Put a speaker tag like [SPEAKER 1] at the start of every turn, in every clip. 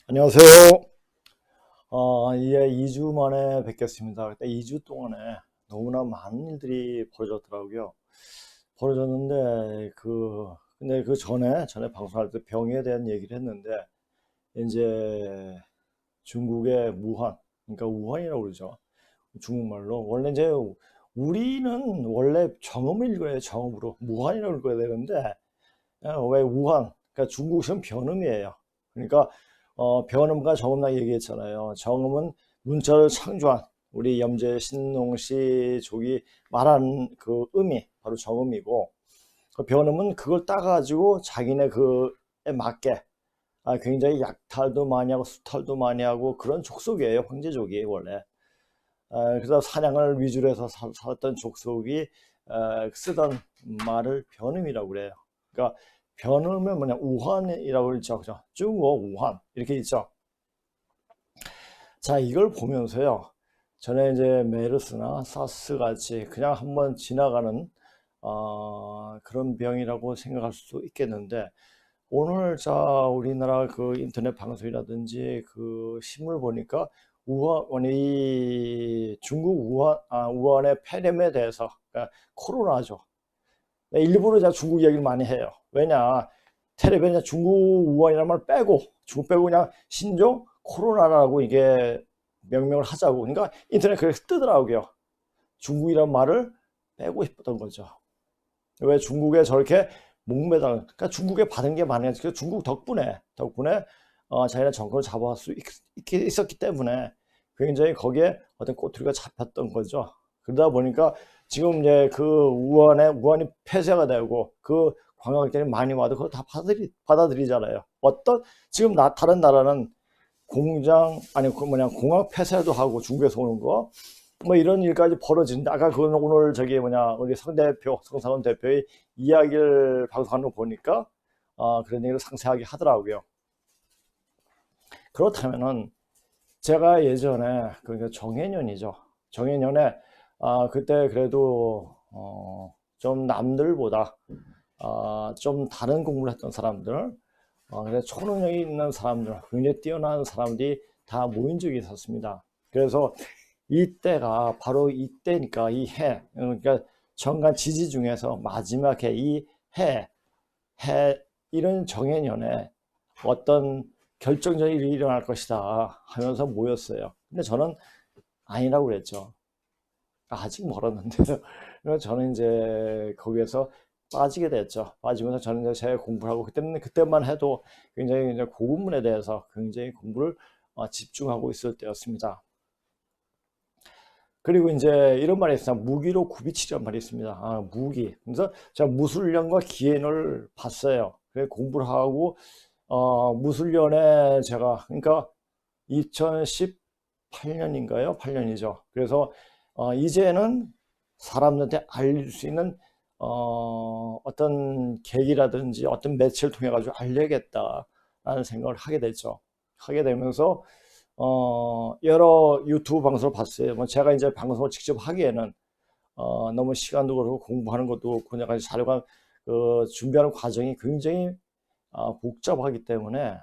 [SPEAKER 1] 안녕하세요. 이제 2주 만에 뵙겠습니다. 그때 2주 동안에 너무나 많은 일들이 벌어졌더라고요. 벌어졌는데, 근데 그 전에 방송할 때 병에 대한 얘기를 했는데, 이제 중국의 무한, 그러니까 우한이라고 그러죠. 중국말로. 원래 이제 우리는 원래 정음을 읽어야 돼, 정음으로. 무한이라고 읽어야 되는데, 왜 우한? 그러니까 중국식은 변음이에요. 그러니까 변음과 정음이라고 얘기했잖아요. 정음은 문자를 창조한 우리 염제 신농시 족이 말하는 그 음이 바로 정음이고, 그 변음은 그걸 따가지고 자기네 그에 맞게 굉장히 약탈도 많이 하고 수탈도 많이 하고 그런 족속이에요. 황제족이 원래. 그래서 사냥을 위주로 해서 살았던 족속이 쓰던 말을 변음이라고 그래요. 그러니까 변음은 뭐냐, 우한이라고 그러죠. 그죠? 중국어 우한 이렇게 있죠. 자, 이걸 보면서요, 전에 이제 메르스나 사스 같이 그냥 한번 지나가는 그런 병이라고 생각할 수도 있겠는데, 오늘 자 우리나라 그 인터넷 방송이라든지 그 신문을 보니까 우한 이 중국 우한의 폐렴에 대해서, 그러니까 코로나죠. 일부러 제가 중국 얘기를 많이 해요. 왜냐, 텔레비전에 중국 우한이라는 말 빼고, 중국 빼고 그냥 신종 코로나라고 이게 명명을 하자고. 그러니까 인터넷 그렇게 뜨더라고요. 중국이란 말을 빼고 싶었던 거죠. 왜 중국에 저렇게 목매달, 그러니까 중국에 받은 게 많아요. 그 중국 덕분에 자기네 정권을 잡아갈 수 있었기 때문에 굉장히 거기에 어떤 꼬투리가 잡혔던 거죠. 그러다 보니까 지금 이제 그 우한이 폐쇄가 되고 그 관광객들이 많이 와도 그걸 다 받아들이잖아요. 지금 다른 나라는 공장, 아니 그 뭐냐, 공항 폐쇄도 하고 중국에서 오는 거 뭐 이런 일까지 벌어지는데, 아까 그건 오늘 저기 뭐냐, 우리 성상훈 대표의 이야기를 방송하는 거 보니까 그런 얘기를 상세하게 하더라고요. 그렇다면은 제가 예전에, 그러니까 정해년이죠. 정해년에 그때 그래도 좀 남들보다 좀 다른 공부를 했던 사람들, 그래서 초능력이 있는 사람들, 굉장히 뛰어난 사람들이 다 모인 적이 있었습니다. 그래서 이때가 바로 이때니까, 이 해, 그러니까 정관 지지 중에서 마지막 해, 해 이런 정해년에 어떤 결정적인 일이 일어날 것이다 하면서 모였어요. 근데 저는 아니라고 그랬죠. 아직 멀었는데요. 그래서 저는 이제 거기에서 빠지게 됐죠. 빠지면서 저는 이제 제 공부를 하고, 그때만 해도 굉장히 이제 고군문에 대해서 굉장히 공부를 집중하고 있을 때였습니다. 그리고 이제 이런 말이 있어요. 무기로 굽이치란 말이 있습니다. 무기. 그래서 제가 무술년과 기해를 봤어요. 그래서 공부를 하고, 무술년에 제가, 그러니까 2018년인가요? 8년이죠. 그래서, 이제는 사람들한테 알릴 수 있는, 어떤 계기라든지 어떤 매체를 통해 가지고 알려야겠다라는 생각을 하게 됐죠. 하게 되면서, 여러 유튜브 방송을 봤어요. 뭐 제가 이제 방송을 직접 하기에는 너무 시간도 그렇고 공부하는 것도 그렇고 여러 가지 자료가 준비하는 과정이 굉장히 복잡하기 때문에,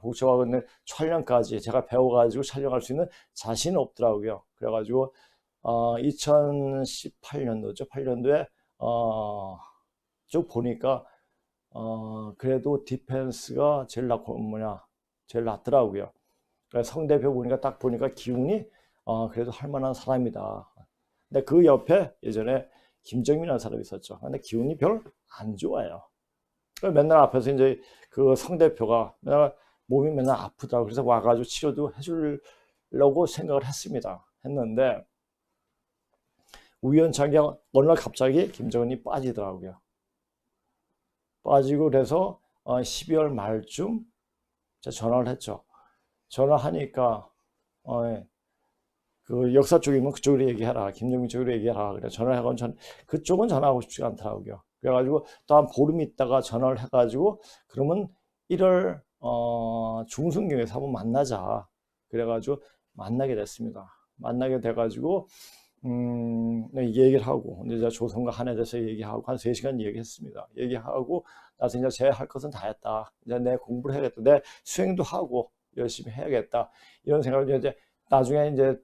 [SPEAKER 1] 복잡하고 있는 촬영까지 제가 배워가지고 촬영할 수 있는 자신은 없더라고요. 그래가지고 2018년도죠. 8년도에 쭉 보니까 그래도 디펜스가 제일 낫더라고요. 성 대표 보니까 딱 보니까 기운이 그래도 할 만한 사람이다. 근데 그 옆에 예전에 김정민이라는 사람이 있었죠. 근데 기운이 별 안 좋아요. 맨날 앞에서 이제 그 성 대표가 맨날 몸이 맨날 아프다, 그래서 와가지고 치료도 해주려고 생각을 했는데 우연찮게 어느 날 갑자기 김정은이 빠지더라고요. 빠지고 그래서 12월 말쯤 제가 전화를 했죠. 전화하니까 예, 그 역사 쪽이면 그쪽으로 얘기해라, 김정민 쪽으로 얘기해라. 그래 전화해가지고 그쪽은 전화하고 싶지 않더라고요. 그래가지고 또 한 보름 있다가 전화를 해가지고, 그러면 1월 중순경에서 한번 만나자. 그래가지고 만나게 됐습니다. 만나게 돼가지고 네, 얘기를 하고, 이제 조선과 한에 대해서 얘기하고, 한 3시간 얘기했습니다. 얘기하고, 나서 이제 제 할 것은 다 했다. 이제 내 공부를 해야겠다. 내 수행도 하고, 열심히 해야겠다. 이런 생각을 이제, 나중에 이제,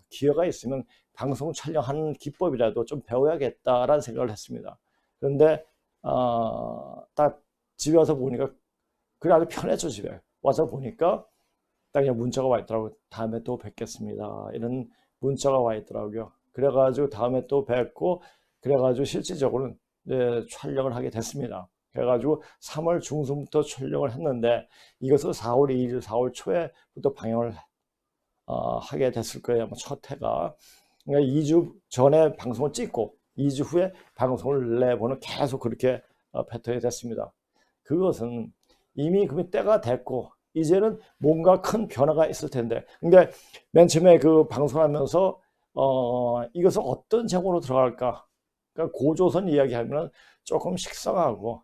[SPEAKER 1] 기회가 있으면 방송 촬영하는 기법이라도 좀 배워야겠다라는 생각을 했습니다. 그런데, 딱 집에 와서 보니까, 그래 아주 편했죠, 집에. 와서 보니까, 딱 그냥 문자가 와 있더라고요. 다음에 또 뵙겠습니다. 이런 문자가 와 있더라고요. 그래가지고 다음에 또 뵙고, 그래가지고 실질적으로는 이제 촬영을 하게 됐습니다. 그래가지고 3월 중순부터 촬영을 했는데, 이것을 4월 2일, 4월 초에부터 방영을 하게 됐을 거예요. 첫 회가. 그러니까 2주 전에 방송을 찍고, 2주 후에 방송을 내보는 계속 그렇게 패턴이 됐습니다. 그것은 이미 그 때가 됐고, 이제는 뭔가 큰 변화가 있을 텐데, 근데 맨 처음에 그 방송하면서 이것은 어떤 제목으로 들어갈까? 그러니까 고조선 이야기하면 조금 식상하고,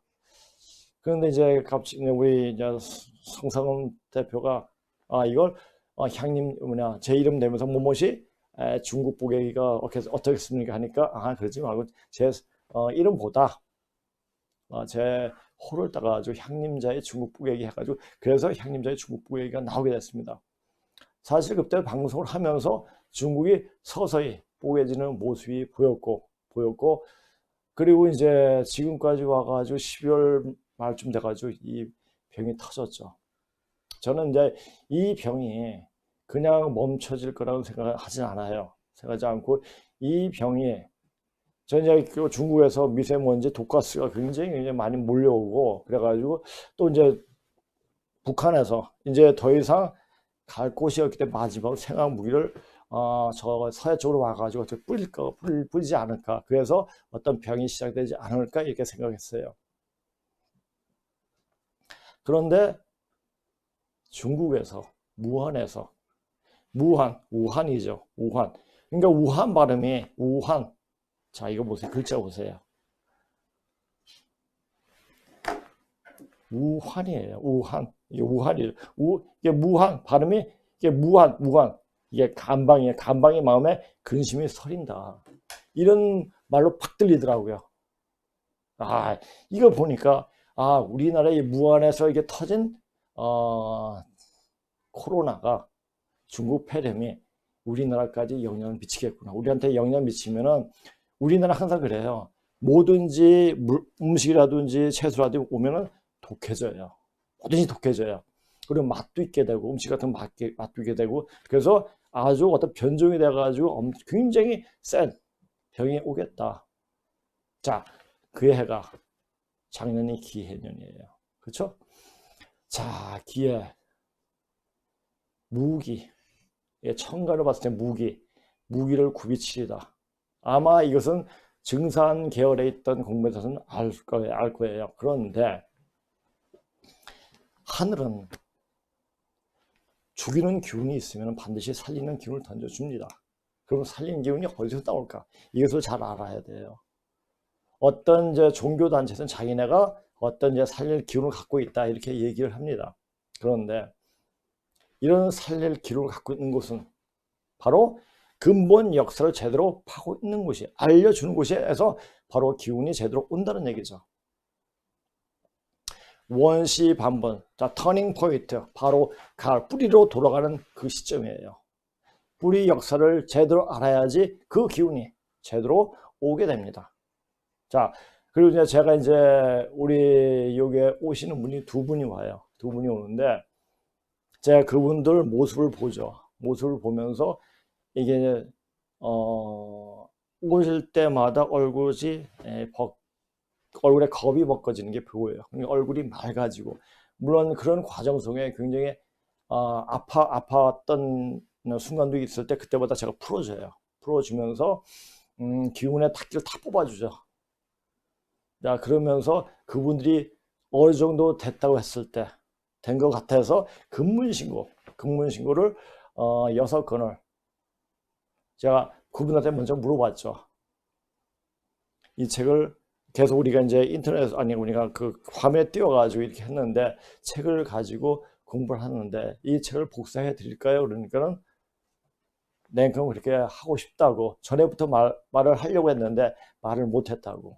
[SPEAKER 1] 그런데 이제 갑자기 우리 이제 성상훈 대표가 이걸 향님 뭐냐 제 이름 내면서 뭐뭐시 중국 보계기가 어떻겠습니까 하니까 그러지 말고 제 이름보다 제 호를 따가지고 향림자의 중국 부계기 해가지고 그래서 향림자의 중국 부계기가 나오게 됐습니다. 사실 그때 방송을 하면서 중국이 서서히 뽀개지는 모습이 보였고 그리고 이제 지금까지 와가지고 12월 말쯤 돼가지고 이 병이 터졌죠. 저는 이제 이 병이 그냥 멈춰질 거라고 생각하지 않아요. 생각하지 않고 이 병이 저는 이제 중국에서 미세먼지 독가스가 굉장히 많이 몰려오고 그래가지고 또 이제 북한에서 이제 더 이상 갈 곳이 없기 때문에 마지막 생학 무기를 저 서해 쪽으로 와가지고 뿌리지 않을까. 그래서 어떤 병이 시작되지 않을까 이렇게 생각했어요. 그런데 중국에서 무한에서 우한이죠. 우한. 그러니까 우한 발음이 우한. 자, 이거 보세요. 글자 보세요. 우한이에요. 우한. 이게 우한이에요. 이게 무한. 발음이 이게 무한. 이게 간방이에요. 간방의 마음에 근심이 서린다. 이런 말로 팍 들리더라고요. 이거 보니까 우리나라의 무한에서 이게 터진 코로나가 중국 폐렴이 우리나라까지 영향을 미치겠구나. 우리한테 영향 미치면은 우리나라 항상 그래요. 뭐든지 음식이라든지 채소라든지 오면은 독해져요. 뭐든지 독해져요. 그리고 맛도 있게 되고 음식 같은 맛도 있게 되고 그래서 아주 어떤 변종이 돼가지고 굉장히 센 병이 오겠다. 자, 그 해가 작년이 기해년이에요. 그렇죠? 자, 기해 무기 청가를 봤을 때 무기를 굽이치리다. 아마 이것은 증산 계열에 있던 공부에서는 알 거예요. 그런데 하늘은 죽이는 기운이 있으면 반드시 살리는 기운을 던져줍니다. 그럼 살리는 기운이 어디서 나올까? 이것을 잘 알아야 돼요. 어떤 이제 종교단체는 자기네가 어떤 이제 살릴 기운을 갖고 있다 이렇게 얘기를 합니다. 그런데 이런 살릴 기운을 갖고 있는 곳은 바로 근본 역사를 제대로 파고 있는 곳이 알려주는 곳에서 바로 기운이 제대로 온다는 얘기죠. 원시 반번, 자 터닝 포인트, 바로 뿌리로 돌아가는 그 시점이에요. 뿌리 역사를 제대로 알아야지 그 기운이 제대로 오게 됩니다. 자, 그리고 이제 제가 이제 우리 여기에 오시는 분이 두 분이 와요. 두 분이 오는데 제가 그분들 모습을 보죠. 모습을 보면서 이게 오실 때마다 얼굴에 겁이 벗겨지는 게 보여요. 얼굴이 맑아지고 물론 그런 과정 속에 굉장히 아팠던 순간도 있을 때 그때마다 제가 풀어주면서 기운의 탁기를 다 뽑아주죠. 자, 그러면서 그분들이 어느 정도 됐다고 했을 때 된 것 같아서 근문신고를 6건을 제가 그분한테 먼저 물어봤죠. 이 책을 계속 우리가 이제 인터넷 우리가 그 화면에 띄워가지고 이렇게 했는데 책을 가지고 공부를 하는데 이 책을 복사해 드릴까요? 그러니까는 냉큼 그렇게 하고 싶다고 전에부터 말을 하려고 했는데 말을 못했다고.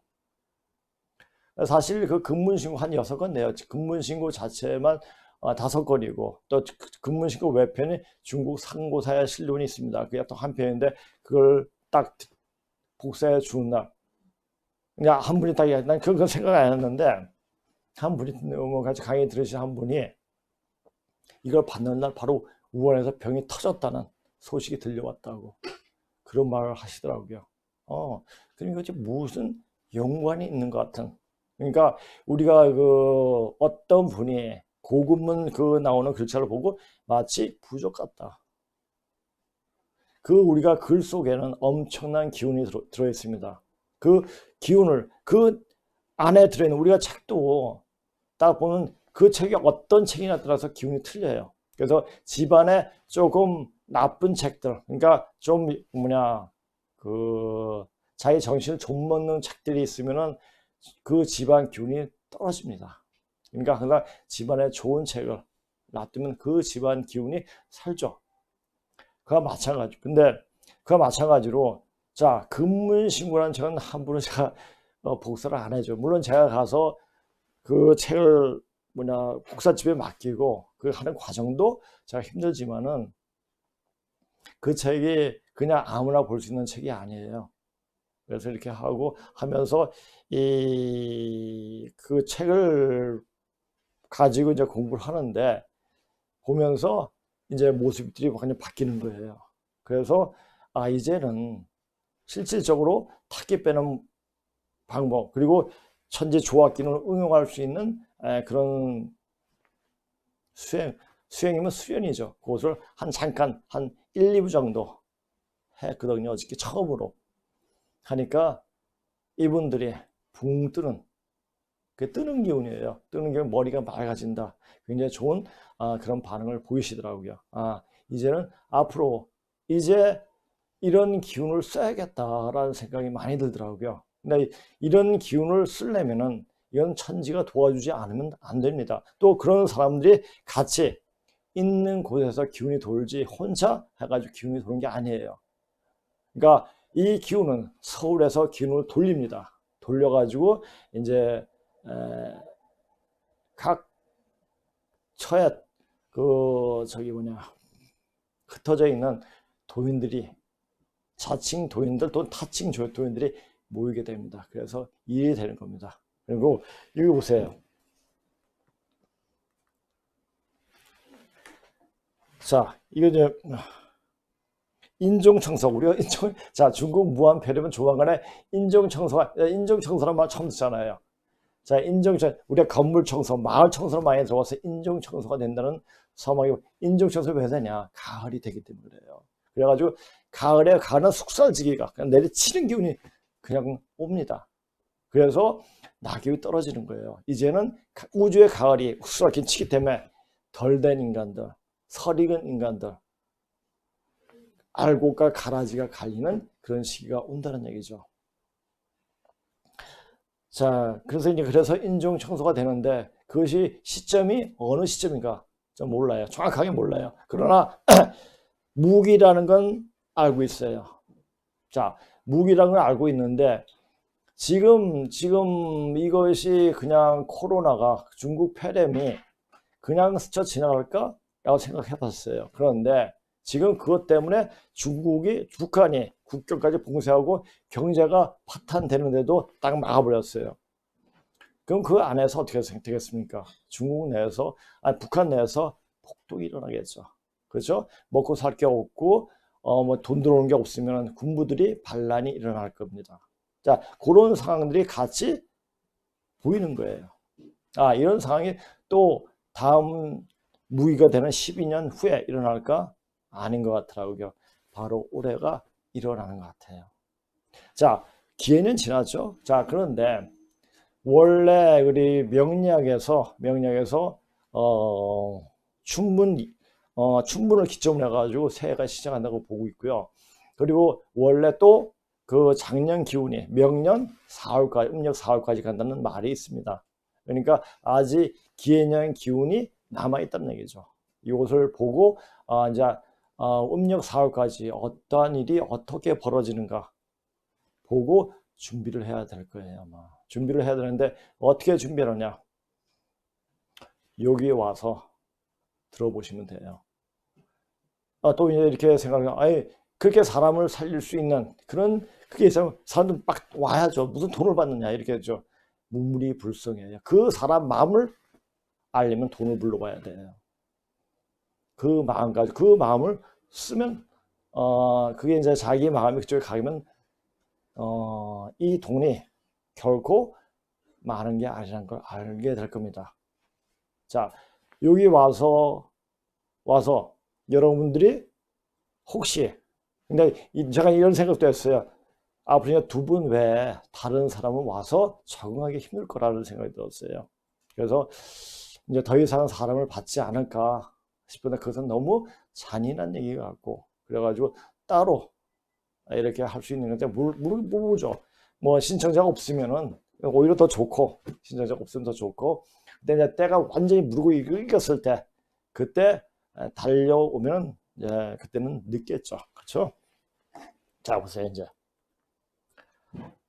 [SPEAKER 1] 사실 그 근문신고 한 6건 내요. 근문신고 자체만 5건이고 또 근문신고 외편이 중국 상고사야 신론이 있습니다. 그게 또 한 편인데 그걸 딱 복사해 주는 날 그냥 한 분이 딱 난 그건 생각 안 했는데 한 분이 같이 강의 들으신 한 분이 이걸 받는 날 바로 우원에서 병이 터졌다는 소식이 들려왔다고 그런 말을 하시더라고요. 그러니까 무슨 연관이 있는 것 같은. 그러니까 우리가 그 어떤 분이 고급문 그 나오는 글자를 보고 마치 부족 같다. 그 우리가 글 속에는 엄청난 기운이 들어 있습니다. 그 기운을 그 안에 들어있는 우리가 책도 딱 보면 그 책이 어떤 책이나 따라서 기운이 틀려요. 그래서 집안에 조금 나쁜 책들, 그러니까 좀 그 자기 정신을 좀 먹는 책들이 있으면은 그 집안 기운이 떨어집니다. 그러니까 항상 집안에 좋은 책을 놔두면 그 집안 기운이 살죠. 그와 마찬가지. 근데 그와 마찬가지로 자 근문신고라는 책은 함부로 제가 복사를 안 해줘. 물론 제가 가서 그 책을 복사집에 맡기고 그 하는 과정도 제가 힘들지만은 그 책이 그냥 아무나 볼 수 있는 책이 아니에요. 그래서 이렇게 하고 하면서 그 책을 가지고 이제 공부를 하는데 보면서 이제 모습들이 완전 바뀌는 거예요. 그래서 이제는 실질적으로 타기 빼는 방법 그리고 천지 조합기능을 응용할 수 있는 그런 수행이면 수련이죠. 그것을 잠깐 한 1, 2부 정도 했거든요. 어저께 처음으로 하니까 이분들이 붕 뜨는 그 뜨는 기운이에요. 뜨는 기운 머리가 맑아진다. 굉장히 좋은 그런 반응을 보이시더라고요. 이제는 앞으로 이제 이런 기운을 써야겠다라는 생각이 많이 들더라고요. 근데 이런 기운을 쓰려면은 이건 천지가 도와주지 않으면 안 됩니다. 또 그런 사람들이 같이 있는 곳에서 기운이 돌지 혼자 해가지고 기운이 도는 게 아니에요. 그러니까 이 기운은 서울에서 기운을 돌립니다. 돌려가지고 이제 각 처에 흩어져 있는 도인들이 자칭 도인들 또는 타칭 도인들이 모이게 됩니다. 그래서 일이 되는 겁니다. 그리고 여기 보세요. 자, 이거 이제 인종청소 우리가 자 중국 무한폐렴은 조만간에 인종청소란 말 처음 듣잖아요. 자 우리가 건물 청소, 마을 청소를 많이 들어와서 인종청소가 된다는 서막이 인종청소 왜 되냐? 가을이 되기 때문에 그래요. 그래가지고 가을은 숙살지기가 그냥 내리치는 기운이 그냥 옵니다. 그래서 낙엽이 떨어지는 거예요. 이제는 우주의 가을이 흡수하게 치기 때문에 덜 된 인간들, 설익은 인간들, 알곡과 가라지가 갈리는 그런 시기가 온다는 얘기죠. 자, 그래서 인종 청소가 되는데 그것이 시점이 어느 시점인가 좀 몰라요. 정확하게 몰라요. 그러나 무기라는 건 알고 있어요. 자, 무기라는 걸 알고 있는데 지금 이것이 그냥 코로나가 중국 폐렴이 그냥 스쳐 지나갈까? 라고 생각해 봤어요. 그런데 지금 그것 때문에 북한이 국경까지 봉쇄하고 경제가 파탄되는데도 딱 막아버렸어요. 그럼 그 안에서 어떻게 되겠습니까? 중국 내에서, 북한 내에서 폭동이 일어나겠죠. 그렇죠? 먹고 살 게 없고, 돈 들어오는 게 없으면 군부들이 반란이 일어날 겁니다. 자, 그런 상황들이 같이 보이는 거예요. 이런 상황이 또 다음 무기가 되는 12년 후에 일어날까? 아닌 것 같더라고요. 바로 올해가 일어나는 것 같아요. 자, 기해는 지났죠. 자, 그런데 원래 우리 명리학에서 춘분을 기점으로 해가지고 새해가 시작한다고 보고 있고요. 그리고 원래 또 그 작년 기운이 명년 4월까지 음력 4월까지 간다는 말이 있습니다. 그러니까 아직 기해년 기운이 남아 있다는 얘기죠. 이것을 보고 이제 음력 4월까지 어떠한 일이 어떻게 벌어지는가 보고 준비를 해야 될 거예요. 아마 준비를 해야 되는데 어떻게 준비하느냐, 여기 와서 들어보시면 돼요. 또 이제 이렇게 생각하면, 아니 그렇게 사람을 살릴 수 있는 그런, 그게 있으면 사람들 막 와야죠. 무슨 돈을 받느냐 이렇게 하죠. 무물이불성이에요. 그 사람 마음을 알려면 돈을 불러봐야 돼요. 그 마음까지, 그 마음을 쓰면 그게 이제 자기 마음이 그쪽에 가면 이 돈이 결코 많은 게 아니라는 걸 알게 될 겁니다. 자, 여기 와서 여러분들이 혹시, 근데 제가 이런 생각도 했어요. 앞으로 두 분 외에 다른 사람은 와서 적응하기 힘들 거라는 생각이 들었어요. 그래서 이제 더 이상 사람을 받지 않을까 싶은데 그것은 너무 잔인한 얘기 같고, 그래가지고 따로 이렇게 할 수 있는 건데 모르죠. 뭐 신청자가 없으면은 오히려 더 좋고, 신청자가 없으면 더 좋고, 근데 이제 때가 완전히 무르고 익었을 때, 그때 달려오면 이제 그때는 늦겠죠. 그렇죠? 자, 보세요. 이제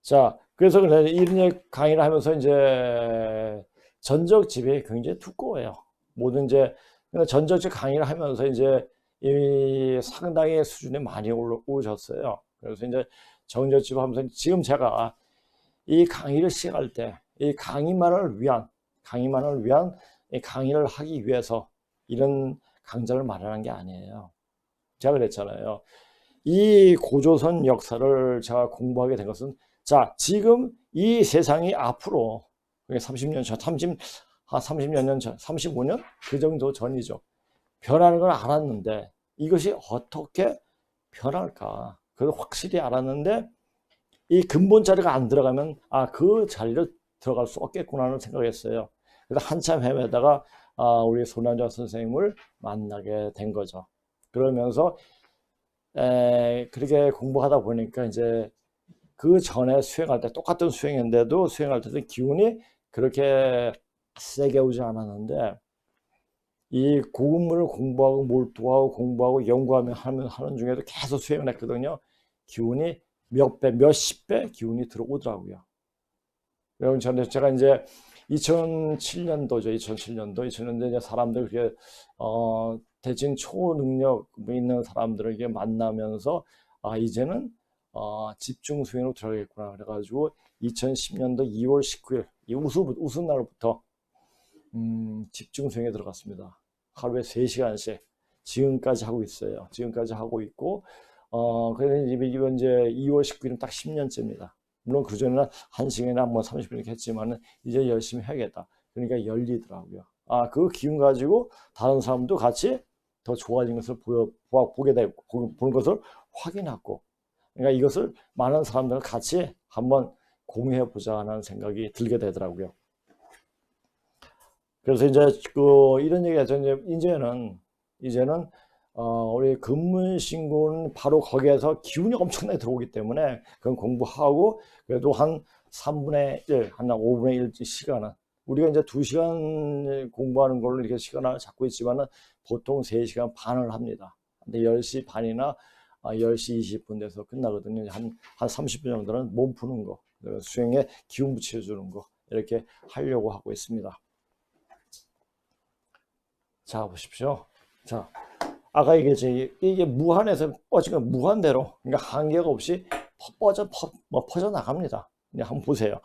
[SPEAKER 1] 자, 그래서 이런 강의를 하면서 이제 전적집이 굉장히 두꺼워요. 모든 이제 전적집 강의를 하면서 이제 이미 상당히 수준이 많이 오르셨어요. 그래서 이제 전적집 하면서 지금 제가 이 강의를 시작할 때 이 강의만을 위한 이 강의를 하기 위해서 이런 강좌를 마련한 게 아니에요. 제가 그랬잖아요. 이 고조선 역사를 제가 공부하게 된 것은, 자, 지금 이 세상이 앞으로 30년 전, 30몇 년 전, 35년? 그 정도 전이죠. 변하는 걸 알았는데 이것이 어떻게 변할까? 그걸 확실히 알았는데 이 근본 자리가 안 들어가면 그 자리를 들어갈 수 없겠구나는 생각했어요. 그래서 한참 헤매다가 우리 손한자 선생님을 만나게 된 거죠. 그러면서 그렇게 공부하다 보니까 이제 그 전에 수행할 때 똑같은 수행인데도 수행할 때도 기운이 그렇게 세게 오지 않았는데, 이 고급문을 공부하고 몰두하고 공부하고 연구하면 하는 중에도 계속 수행을 했거든요. 기운이 몇 배, 몇십 배 기운이 들어오더라고요. 여러분, 제가 이제 2007년도죠. 2007년도 이제 사람들 그게 대진 초능력 있는 사람들에게 만나면서 이제는 집중 수행으로 들어가겠구나. 그래가지고 2010년도 2월 19일 이 우수 날부터 집중 수행에 들어갔습니다. 하루에 3시간씩 지금까지 하고 있어요. 지금까지 하고 있고, 그래서 이번 이제 2월 19일은 딱 10년째입니다. 물론 그전에는 1시간이나 뭐 30분 이렇게 했지만은 이제 열심히 해야겠다. 그러니까 열리더라고요. 그 기운 가지고 다른 사람도 같이 더 좋아진 것을 보게 되고, 보는 것을 확인하고, 그러니까 이것을 많은 사람들과 같이 한번 공유해 보자 하는 생각이 들게 되더라고요. 그래서 이제 이런 얘기가 이제는 우리 근문신고는 바로 거기에서 기운이 엄청나게 들어오기 때문에 그건 공부하고, 그래도 한 3분의 1, 한 5분의 1 시간은, 우리가 이제 2시간 공부하는 걸로 이렇게 시간을 잡고 있지만은 보통 3시간 반을 합니다. 근데 10시 반이나 10시 20분 돼서 끝나거든요. 한 30분 정도는 몸 푸는 거, 수행에 기운 붙여주는 거, 이렇게 하려고 하고 있습니다. 자, 보십시오. 자, 아까 얘기했지, 이게 무한에서 뻗지면 무한대로, 그러니까 한계가 없이 퍼져 나갑니다. 그냥 한번 보세요.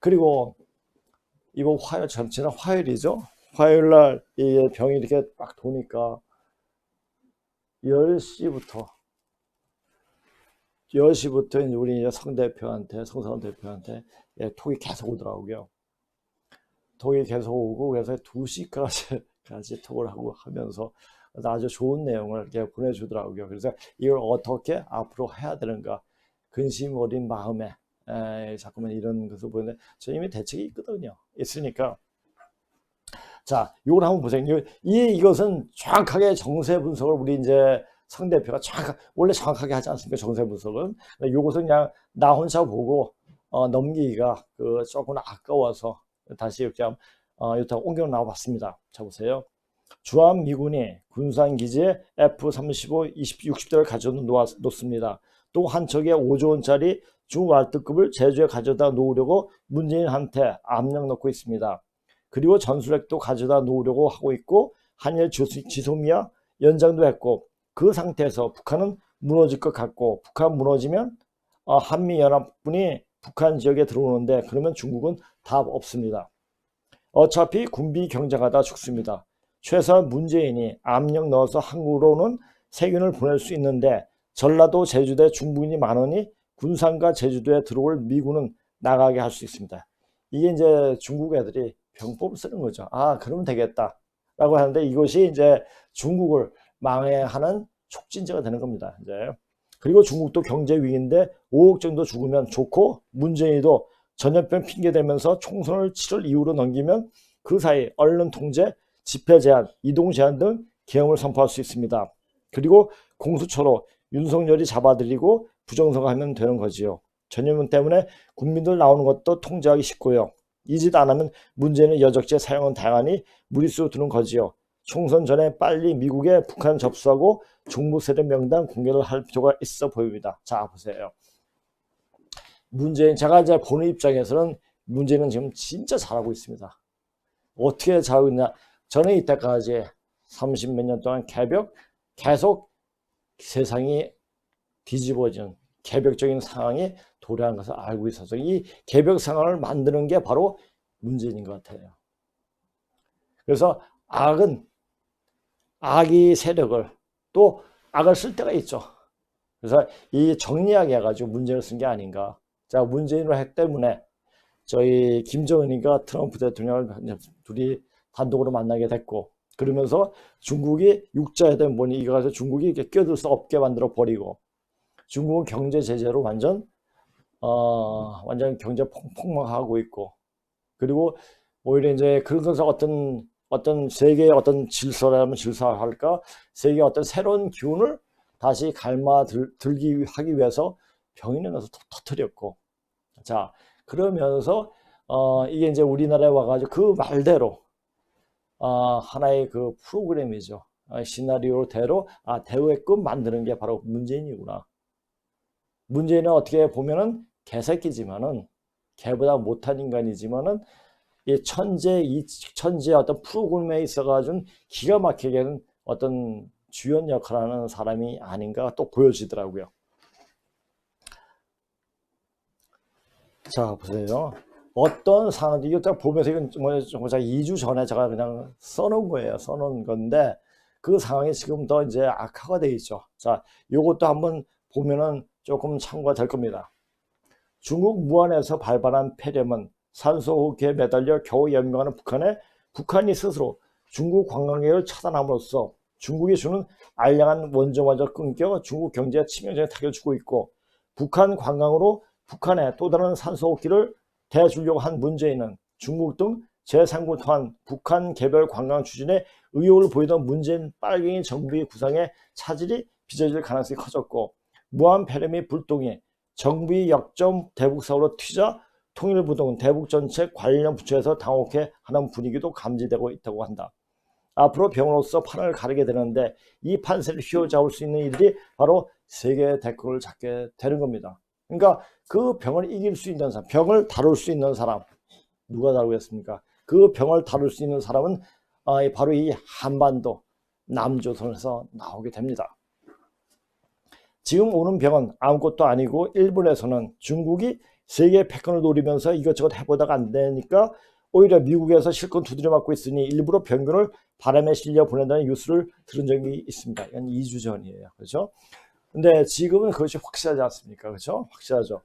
[SPEAKER 1] 그리고 이거 지난 화요일이죠. 화요일 날 이 병이 이렇게 막 도니까 10시부터 우리 이제 성사원 대표한테 톡이 계속 오더라고요. 톡이 계속 오고, 그래서 2시까지 톡을 하면서 아주 좋은 내용을 이렇게 보내주더라고요. 그래서 이걸 어떻게 앞으로 해야 되는가, 근심 어린 마음에 자꾸만 이런 것을 보는데, 저 이미 대책이 있으니까. 자, 이걸 한번 보세요. 이것은 정확하게 정세 분석을 우리 이제 성 대표가 원래 정확하게 하지 않습니까? 정세 분석은. 이것은 그냥 나 혼자 보고 넘기기가 조금 아까워서 다시 이렇게 여기다 옮겨 나와 봤습니다. 자, 보세요. 주한미군이 군산기지에 F-35 60대를 가져다 놓습니다. 또 한 척에 5조 원짜리 중왈트급을 제주에 가져다 놓으려고 문재인한테 압력 넣고 있습니다. 그리고 전술핵도 가져다 놓으려고 하고 있고 한일 지소미아 연장도 했고, 그 상태에서 북한은 무너질 것 같고, 북한 무너지면 한미연합군이 북한 지역에 들어오는데, 그러면 중국은 답 없습니다. 어차피 군비 경쟁하다 죽습니다. 최소한 문재인이 압력 넣어서 한국으로는 세균을 보낼 수 있는데, 전라도 제주도에 중국인이 많으니 군산과 제주도에 들어올 미군은 나가게 할 수 있습니다. 이게 이제 중국 애들이 병법을 쓰는 거죠. 아, 그러면 되겠다 라고 하는데, 이것이 이제 중국을 망해하는 촉진제가 되는 겁니다. 이제. 그리고 중국도 경제 위기인데 5억 정도 죽으면 좋고, 문재인이도 전염병 핑계 대면서 총선을 7월 이후로 넘기면 그 사이 언론 통제, 집회 제한, 이동 제한 등 계엄을 선포할 수 있습니다. 그리고 공수처로 윤석열이 잡아들이고 부정선거하면 되는 거지요. 전염병 때문에 국민들 나오는 것도 통제하기 쉽고요. 이 짓 안 하면 문재인의 여적죄 사용은 당연히 무리수로 두는 거지요. 총선 전에 빨리 미국에 북한 접수하고 종부 세력 명단 공개를 할 필요가 있어 보입니다. 자, 보세요. 문재인, 제가 이제 보는 입장에서는 문재인은 지금 진짜 잘하고 있습니다. 어떻게 잘하고 있냐? 저는 이때까지 30몇 년 동안 계속 세상이 뒤집어진 개벽적인 상황이 도래한 것을 알고 있어서 이 개벽 상황을 만드는 게 바로 문재인인 것 같아요. 그래서 악의 세력을 또 악을 쓸 때가 있죠. 그래서 이 정리하게 해가지고 문재인을 쓴 게 아닌가. 자, 문재인을 했기 때문에 저희 김정은이가 트럼프 대통령을 둘이 단독으로 만나게 됐고, 그러면서 중국이 육자회담 보니 이거 가서 중국이 이렇게 끼어들 수 없게 만들어 버리고, 중국은 경제 제재로 완전 경제 폭망하고 있고, 그리고 오히려 이제 그런 것을 어떤 세계의 어떤 질서라면 질서할까, 세계의 어떤 새로운 기운을 다시 들기 하기 위해서 병인에 넣어서 터뜨렸고, 자, 그러면서 이게 이제 우리나라에 와가지고 그 말대로 하나의 그 프로그램이죠. 시나리오대로 대우했끔 만드는 게 바로 문재인이구나. 문재인은 어떻게 보면은 개새끼지만은, 개보다 못한 인간이지만은 이 천재 어떤 프로그램에 있어가지고 기가 막히게 어떤 주연 역할을 하는 사람이 아닌가 또 보여지더라고요. 자, 보세요. 어떤 상황, 이거 보면서 이건 제가 2주 전에 제가 그냥 써놓은 거예요. 써놓은 건데 그 상황이 지금 더 이제 악화가 되어 있죠. 자, 요것도 한번 보면은 조금 참고가 될 겁니다. 중국 무안에서 발발한 폐렴은 산소호흡기에 매달려 겨우 연명하는 북한이 스스로 중국 관광객을 차단함으로써 중국이 주는 알량한 원조마저 끊겨 중국 경제에 치명적인 타격을 주고 있고, 북한 관광으로 북한에 또 다른 산소호흡기를 대주려고 한 문재인은 중국 등 제3국을 통한 북한 개별 관광 추진에 의욕을 보이던 문재인 빨갱이 정부의 구상에 차질이 빚어질 가능성이 커졌고, 무한 폐렴이 불똥이 정부의 역점 대북 사고로 튀자 통일부동 대북정책 관련 부처에서 당혹해 하는 분위기도 감지되고 있다고 한다. 앞으로 병으로서 판을 가르게 되는데 이 판세를 휘어잡을 수 있는 이들이 바로 세계 대국을 잡게 되는 겁니다. 그러니까 그 병을 이길 수 있는 사람, 병을 다룰 수 있는 사람, 누가 다루겠습니까? 그 병을 다룰 수 있는 사람은 바로 이 한반도 남조선에서 나오게 됩니다. 지금 오는 병은 아무것도 아니고, 일본에서는 중국이 세계 패권을 노리면서 이것저것 해보다가 안 되니까 오히려 미국에서 실컷 두드려 맞고 있으니 일부러 병균을 바람에 실려 보낸다는 뉴스를 들은 적이 있습니다. 이건 2주 전이에요. 그렇죠? 근데 지금은 그것이 확실하지 않습니까? 그렇죠? 확실하죠.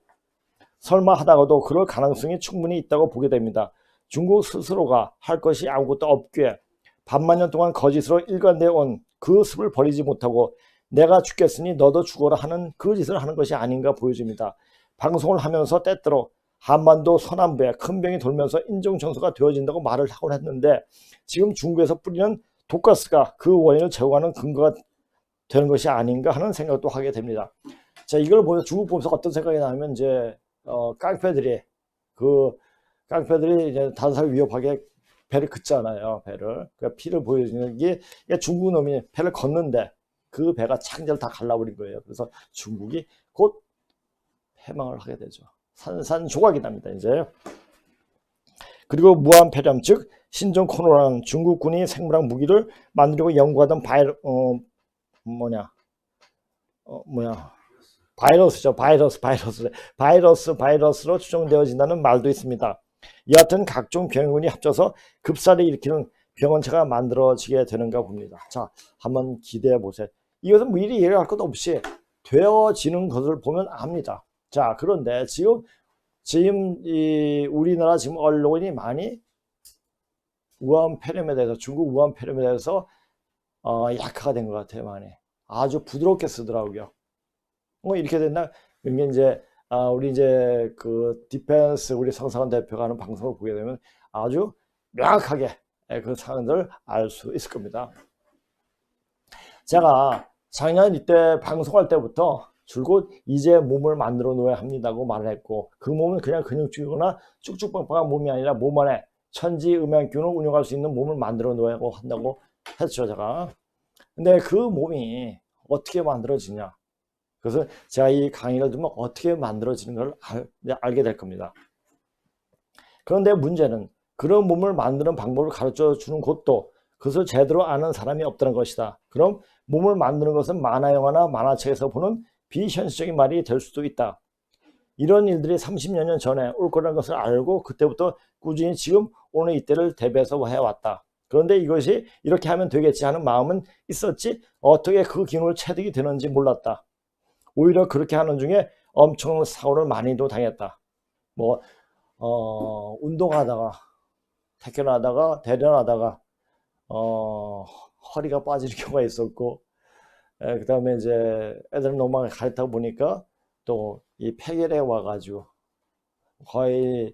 [SPEAKER 1] 설마 하다가도 그럴 가능성이 충분히 있다고 보게 됩니다. 중국 스스로가 할 것이 아무것도 없기에 반만 년 동안 거짓으로 일관되어 온 그 습을 버리지 못하고 내가 죽겠으니 너도 죽어라 하는 그 짓을 하는 것이 아닌가 보여집니다. 방송을 하면서 때때로 한반도 서남부에 큰 병이 돌면서 인종청소가 되어진다고 말을 하곤 했는데, 지금 중국에서 뿌리는 독가스가 그 원인을 제공하는 근거가 되는 것이 아닌가 하는 생각도 하게 됩니다. 자, 이걸 보면서 중국 보면서 어떤 생각이 나면, 이제 깡패들이 이제 다른 사람 위협하게 배를 긋잖아요. 배를. 그러니까 피를 보여주는 게 중국 놈이 배를 걷는데 그 배가 창자를 다 갈라버린 거예요. 그래서 중국이 곧 패망을 하게 되죠. 산산조각이 납니다. 이제. 그리고 무한폐렴 즉 신종 코로나는 중국군이 생물학 무기를 만들려고 연구하던 바이러스죠. 바이러스로 추정되어진다는 말도 있습니다. 여하튼 각종 병균이 합쳐서 급사를 일으키는 병원체가 만들어지게 되는가 봅니다. 자, 한번 기대해 보세요. 이것은 미리 예측할 것도 없이 되어지는 것을 보면 압니다. 자, 그런데 지금 이 우리나라 지금 언론이 많이 우한폐렴에 대해서, 중국 우한폐렴에 대해서 약화가 된 것 같아요. 많이 아주 부드럽게 쓰더라고요. 이렇게 된다. 이게 이제 우리 이제 그 디펜스 우리 성상원 대표가 하는 방송을 보게 되면 아주 명확하게 그 사항들을 알 수 있을 겁니다. 제가 작년 이때 방송할 때부터 줄곧 이제 몸을 만들어 놓아야 합니다고 말을 했고, 그 몸은 그냥 근육질이거나 쭉쭉빵빵한 몸이 아니라 몸 안에 천지음양균을 운영할 수 있는 몸을 만들어 놓아야 한다고 했죠, 제가. 근데 그 몸이 어떻게 만들어지냐, 그래서 제가 이 강의를 들으면 어떻게 만들어지는 걸 알게 될 겁니다. 그런데 문제는 그런 몸을 만드는 방법을 가르쳐 주는 곳도 그것을 제대로 아는 사람이 없다는 것이다. 그럼 몸을 만드는 것은 만화 영화나 만화책에서 보는 비현실적인 말이 될 수도 있다. 이런 일들이 30여 년 전에 올 거라는 것을 알고 그때부터 꾸준히 지금 오늘 이때를 대비해서 해왔다. 그런데 이것이 이렇게 하면 되겠지 하는 마음은 있었지 어떻게 그 기능을 체득이 되는지 몰랐다. 오히려 그렇게 하는 중에 엄청난 사고를 많이도 당했다. 운동하다가 태권하다가 대련하다가 허리가 빠지는 경우가 있었고, 그 다음에 이제 애들 너무 많이 가르치다 보니까 또 이 폐결핵 와가지고 거의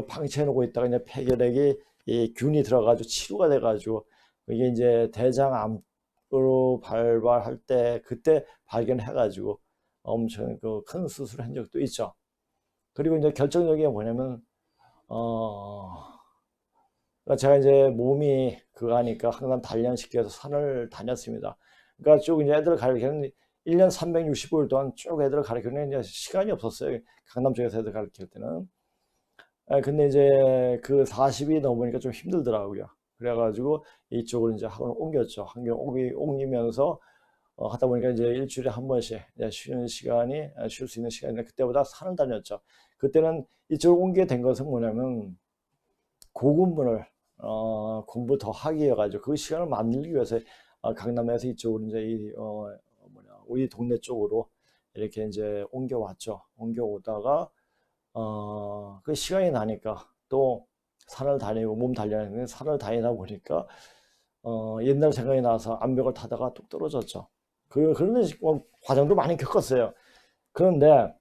[SPEAKER 1] 방치해 놓고 있다가 이제 폐결핵이 이 균이 들어가지고 치료가 돼가지고 이게 이제 대장암으로 발발할 때 그때 발견해가지고 엄청 그 큰 수술을 한 적도 있죠. 그리고 이제 결정적인 게 뭐냐면 제가 이제 몸이 그거 하니까 항상 단련시켜서 산을 다녔습니다. 그러니까 쭉 이제 애들 가르치는 1년 365일 동안 쭉 애들을 가르치는 이제 시간이 없었어요. 강남 쪽에서 애들 가르칠 때는. 근데 이제 그 40이 넘으니까 좀 힘들더라고요. 그래가지고 이쪽으로 이제 학원을 옮겼죠. 옮기면서 하다 보니까 이제 일주일에 한 번씩 쉬는 시간이, 쉴 수 있는 시간이 그때보다 산을 다녔죠. 그때는 이쪽으로 옮기게 된 것은 뭐냐면 고군분을 공부 더 하기 위해가지고 그 시간을 만들기 위해서 강남에서 이쪽으로 이제 우리 동네 쪽으로 이렇게 이제 옮겨왔죠. 옮겨오다가 그 시간이 나니까 또 산을 다니고 몸 단련했는데 산을 다니다 보니까 옛날 생각이 나서 암벽을 타다가 뚝 떨어졌죠. 그런 과정도 많이 겪었어요. 그런데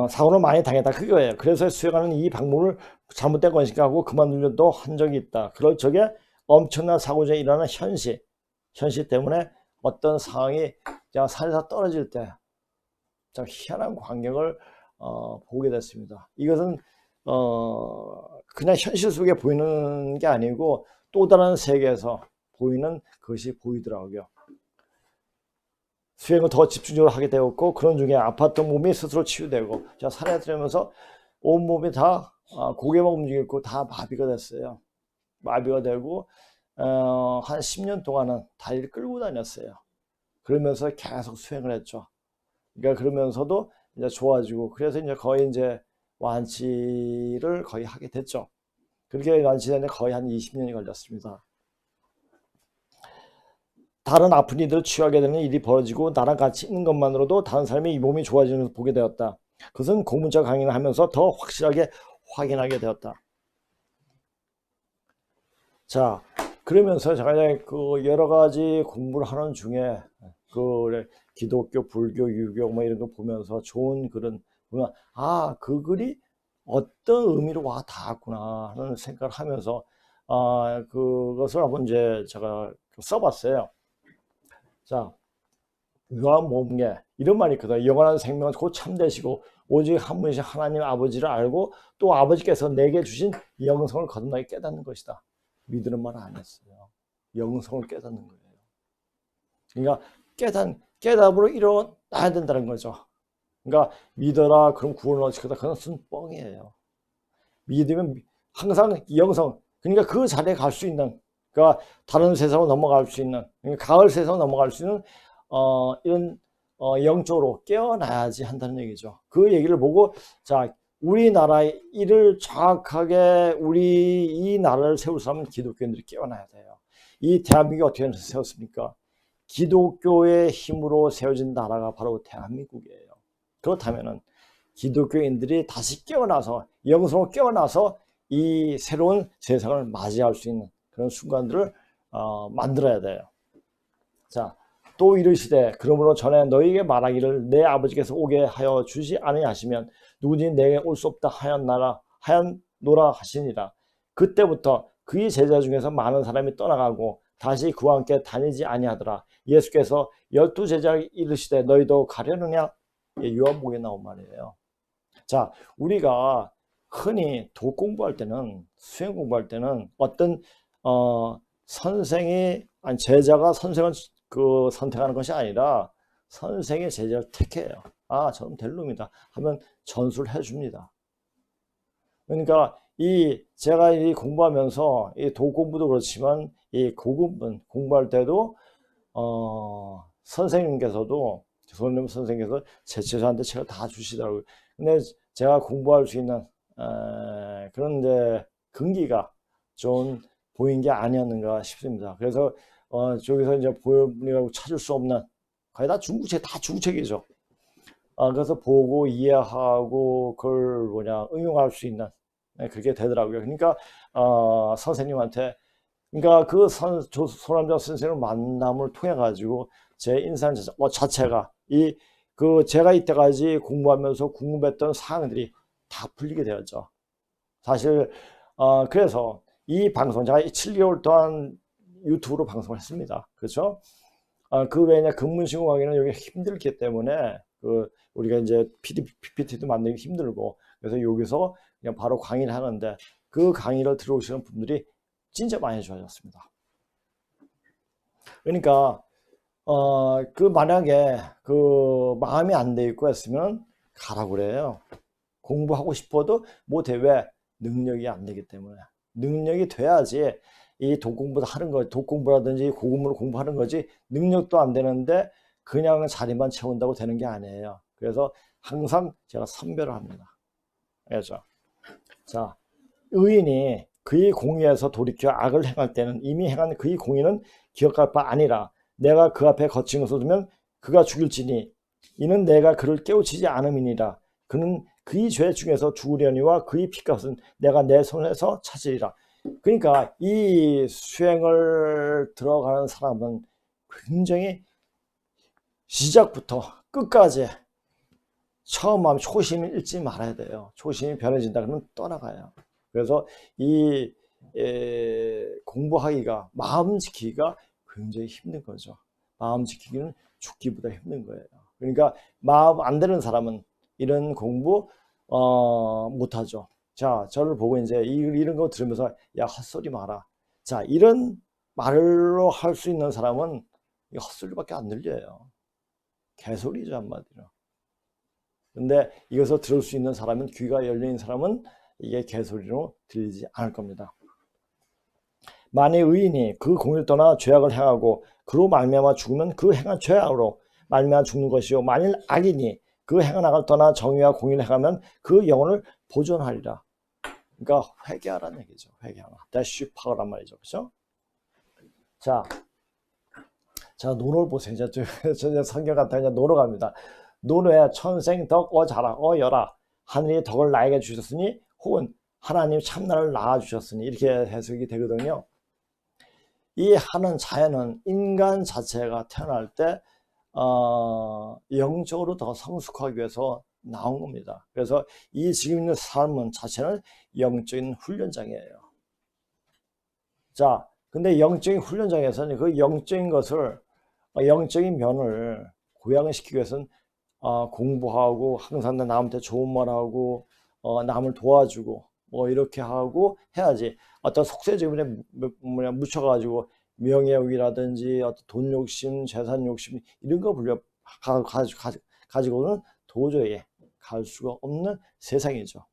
[SPEAKER 1] 사고를 많이 당했다 그거예요. 그래서 수행하는 이 방법을 잘못된 것인가 하고 그만두려도 한 적이 있다. 그럴 적에 엄청난 사고가 일어나는 현실 때문에 어떤 상황이 그냥 산에서 떨어질 때 참 희한한 광경을 보게 됐습니다. 이것은 그냥 현실 속에 보이는 게 아니고 또 다른 세계에서 보이는 것이 보이더라고요. 수행을 더 집중적으로 하게 되었고, 그런 중에 아팠던 몸이 스스로 치유되고, 제가 산에 들으면서 온몸이 다 고개만 움직이고 다 마비가 됐어요. 마비가 되고 한 10년 동안은 다리를 끌고 다녔어요. 그러면서 계속 수행을 했죠. 그러니까 그러면서도 이제 좋아지고, 그래서 이제 거의 이제 완치를 거의 하게 됐죠. 그렇게 완치되는데 거의 한 20년이 걸렸습니다. 다른 아픈 이들을 치유하게 되는 일이 벌어지고 나랑 같이 있는 것만으로도 다른 사람이 이 몸이 좋아지는 것을 보게 되었다. 그것은 고문자 강의를 하면서 더 확실하게 확인하게 되었다. 자, 그러면서 제가 그 여러 가지 공부를 하는 중에 그 기독교, 불교, 유교 뭐 이런 거 보면서 좋은 글은 보면 그 글이 어떤 의미로 와 닿았구나 하는 생각을 하면서 그것을 한번 이제 제가 써봤어요. 자, 유한 몸개 이런 말이 있거든. 영원한 생명은 곧 참되시고 오직 한 분이신 하나님 아버지를 알고 또 아버지께서 내게 주신 영성을 거듭나게 깨닫는 것이다. 믿으는 말 안 했어요. 영성을 깨닫는 거예요. 그러니까 깨닫으로 일어나야 된다는 거죠. 그러니까 믿어라 그럼 구원을 얻을 거다. 그건 뻥이에요. 믿으면 항상 영성, 그러니까 그 자리에 갈 수 있는, 그러니까 다른 세상으로 넘어갈 수 있는, 그러니까 가을 세상으로 넘어갈 수 있는 이런 영적으로 깨어나야지 한다는 얘기죠. 그 얘기를 보고 자, 우리나라의 일을 정확하게 우리 이 나라를 세울 사람은 기독교인들이 깨어나야 돼요. 이 대한민국이 어떻게 세웠습니까? 기독교의 힘으로 세워진 나라가 바로 대한민국이에요. 그렇다면은 기독교인들이 다시 깨어나서 영성으로 깨어나서 이 새로운 세상을 맞이할 수 있는 그런 순간들을 만들어야 돼요. 자, 또 이르시되 그러므로 전에 너희에게 말하기를 내 아버지께서 오게 하여 주지 아니하시면 누구든지 내게 올 수 없다 하였노라 하시니라. 그때부터 그의 제자 중에서 많은 사람이 떠나가고 다시 그와 함께 다니지 아니하더라. 예수께서 12 제자에게 이르시되 너희도 가려느냐? 요한복음에 나온 말이에요. 자, 우리가 흔히 독 공부할 때는, 수행 공부할 때는 어떤 선생이 아니 제자가 선생을 선택하는 것이 아니라 선생의 제자를 택해요. 아, 저는 될 놈이다 하면 전수를 해줍니다. 그러니까 제가 이 공부하면서 이 독 공부도 그렇지만 이 고급문 공부할 때도 선생님께서도 손님 선생님께서 제 제자한테 책을 다 주시더라고요. 근데 제가 공부할 수 있는 그런 이제 근기가 좀 보인 게 아니었는가 싶습니다. 그래서 저기서 이제 보여드리고 찾을 수 없는 거의 다 중국책이죠. 그래서 보고 이해하고 그걸 응용할 수 있는 그렇게 되더라고요. 그러니까 선생님한테 그러니까 그 소남자 선생님을 만남을 통해 가지고 제 인상 자체가 제가 이때까지 공부하면서 궁금했던 사항들이 다 풀리게 되었죠. 사실 그래서 이 방송 제가 7개월 동안 유튜브로 방송을 했습니다. 그렇죠? 그 외에 근문신공강의는 여기 힘들기 때문에 우리가 이제 PPT도 만들기 힘들고 그래서 여기서 그냥 바로 강의를 하는데 그 강의를 들어오시는 분들이 진짜 많이 좋아졌습니다. 그러니까 만약에 마음이 안 돼 있고 했으면 가라고 그래요. 공부하고 싶어도 못해. 왜? 능력이 안 되기 때문에. 능력이 돼야지 이 독공부를 하는 거, 독공부라든지 고급문을 공부하는 거지 능력도 안 되는데 그냥 자리만 채운다고 되는 게 아니에요. 그래서 항상 제가 선별을 합니다. 알죠? 자, 의인이 그의 공의에서 돌이켜 악을 행할 때는 이미 행한 그의 공의는 기억할 바 아니라 내가 그 앞에 거친 것을 두면 그가 죽일지니 이는 내가 그를 깨우치지 않음이니라. 그는 그의 죄 중에서 죽으려니와 그의 피값은 내가 내 손에서 찾으리라. 그러니까 이 수행을 들어가는 사람은 굉장히 시작부터 끝까지 처음 하면 초심을 잃지 말아야 돼요. 초심이 변해진다 그러면 떠나가요. 그래서 공부하기가, 마음 지키기가 굉장히 힘든 거죠. 마음 지키기는 죽기보다 힘든 거예요. 그러니까 마음 안 되는 사람은 이런 공부 못하죠. 자, 저를 보고 이제 이런 거 들으면서 야, 헛소리 마라. 자, 이런 말로 할 수 있는 사람은 헛소리밖에 안 들려요. 개소리죠, 한마디로. 근데 이것을 들을 수 있는 사람은, 귀가 열린 사람은 이게 개소리로 들리지 않을 겁니다. 만일 의인이 그 공의를 떠나 죄악을 행하고 그로 말미암아 죽으면 그 행한 죄악으로 말미암아 죽는 것이요, 만일 악인이 그 행한 악을 떠나 정의와 공의를 행하면 그 영혼을 보존하리라. 그러니까 회개하라는 얘기죠. 회개하라. 대쉬파란 말이죠. 그렇죠? 자, 노를 보세요. 저 성경 같은 그냥 노로 갑니다. 노르에 천생 덕 어자라 어여라 하늘이 덕을 나에게 주셨으니 혹은 하나님 참나를 낳아주셨으니 이렇게 해석이 되거든요. 이 하는 자연은 인간 자체가 태어날 때 영적으로 더 성숙하기 위해서 나온 겁니다. 그래서 이 지금 있는 삶은 자체는 영적인 훈련장이에요. 자, 근데 영적인 훈련장에서는 그 영적인 것을, 영적인 면을 고양시키기 위해서는 공부하고 항상 남한테 좋은 말하고 남을 도와주고 뭐 이렇게 하고 해야지. 어떤 속세적인 뭐냐 묻혀가지고 명예욕이라든지 어떤 돈 욕심, 재산 욕심 이런 거 가지고는 도저히 갈 수가 없는 세상이죠.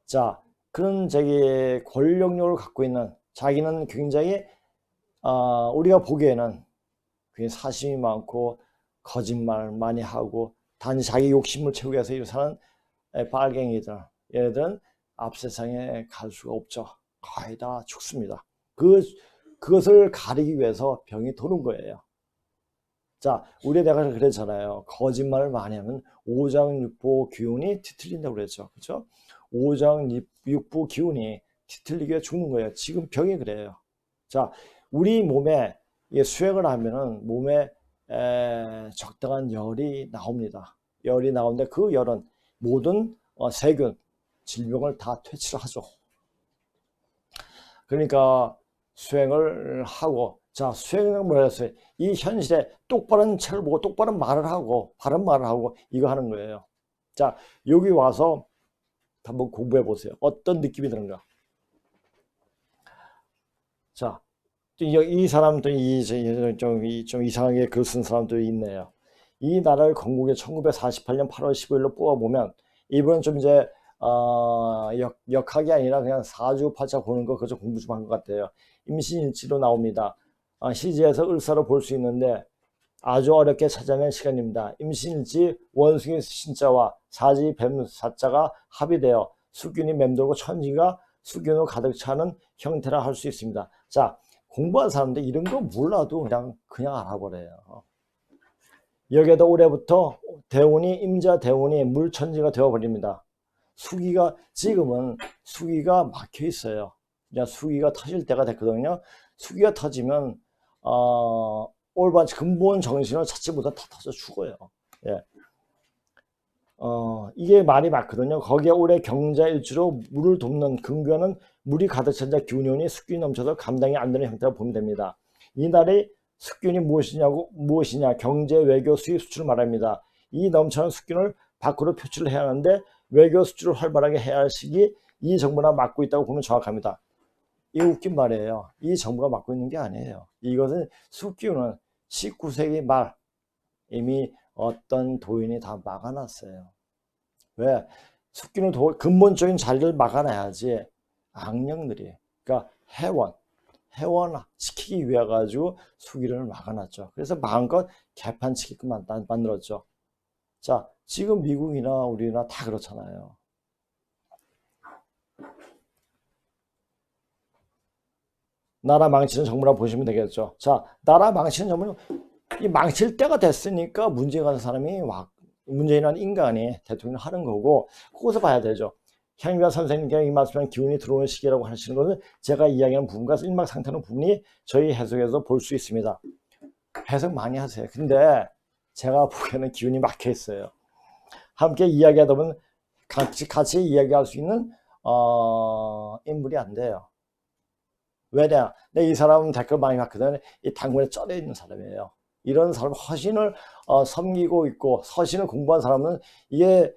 [SPEAKER 1] 자, 그런 저기 권력욕을 갖고 있는 자기는 굉장히 우리가 보기에는 굉장히 사심이 많고 거짓말 많이 하고 단지 자기 욕심을 채우기 위해서 일을 사는 빨갱이들, 얘네들은 앞세상에 갈 수가 없죠. 거의 다 죽습니다. 그것을 가리기 위해서 병이 도는 거예요. 자, 우리 내가 그랬잖아요. 거짓말을 많이 하면 오장육부 기운이 뒤틀린다고 그랬죠. 그렇죠? 오장육부 기운이 뒤틀리게 죽는 거예요. 지금 병이 그래요. 자, 우리 몸에 수행을 하면은 몸에 적당한 열이 나옵니다. 열이 나오는데 그 열은 모든 세균, 질병을 다 퇴치를 하죠. 그러니까 수행을 하고, 자, 수행은 뭐라 했어요? 이 현실에 똑바른 책을 보고 똑바른 말을 하고 바른 말을 하고 이거 하는 거예요. 자, 여기 와서 한번 공부해 보세요. 어떤 느낌이 드는가? 자, 이 사람도 좀 이상하게 글 쓴 사람도 있네요. 이 나라를 건국에 1948년 8월 15일로 뽑아보면 이번엔 좀 이제 역학이 아니라 그냥 사주팔자 보는 거 그저 공부 좀 한 것 같아요. 임신일지로 나옵니다. 시지에서 을사로 볼 수 있는데 아주 어렵게 찾아낸 시간입니다. 임신일지 원숭이 신자와 사지 뱀 사자가 합의되어 수균이 맴돌고 천지가 수균으로 가득 차는 형태라 할 수 있습니다. 자, 공부한 사람들 이런 거 몰라도 그냥 알아버려요. 여기에도 올해부터 대운이 임자 대운이 물천지가 되어버립니다. 수기가 지금은 수기가 막혀 있어요. 그냥 수기가 터질 때가 됐거든요. 수기가 터지면 올바른 근본 정신을 찾지 못하면 다 터져 죽어요. 예. 이게 말이 맞거든요. 거기에 올해 경자일주로 물을 돕는 근교는 물이 가득 찬 자 기운이 습균이 넘쳐서 감당이 안 되는 형태로 보면 됩니다. 이날의 습균이 무엇이냐? 경제, 외교, 수입, 수출을 말합니다. 이 넘쳐난 습균을 밖으로 표출을 해야 하는데 외교, 수출을 활발하게 해야 할 시기 이 정부가 맡고 있다고 보면 정확합니다. 이 웃긴 말이에요. 이 정부가 맡고 있는 게 아니에요. 이것은 습균은 19세기 말 이미 어떤 도인이 다 막아놨어요. 왜? 습균을 근본적인 자리를 막아놔야지 악령들이, 그러니까 해원 시키기 위해 가지고 수기를 막아놨죠. 그래서 마음껏 개판치게끔 만들었죠. 자, 지금 미국이나 우리나 다 그렇잖아요. 나라 망치는 정부라 보시면 되겠죠. 자, 나라 망치는 정부는 이 망칠 때가 됐으니까 문재인 같은 사람이 문재인이라는 인간이 대통령을 하는 거고 그것을 봐야 되죠. 향유가 선생님께 이 말씀은 기운이 들어오는 시기라고 하시는 것은 제가 이야기하는 부분과 일맥상통하는 부분이 저희 해석에서 볼 수 있습니다. 해석 많이 하세요. 근데 제가 보기에는 기운이 막혀 있어요. 함께 이야기하다 보면 같이 이야기할 수 있는 인물이 안 돼요. 왜냐? 이 사람은 댓글 많이 봤거든. 이 당군에 쩌려 있는 사람이에요. 이런 사람 허신을 섬기고 있고 서신을 공부한 사람은 이게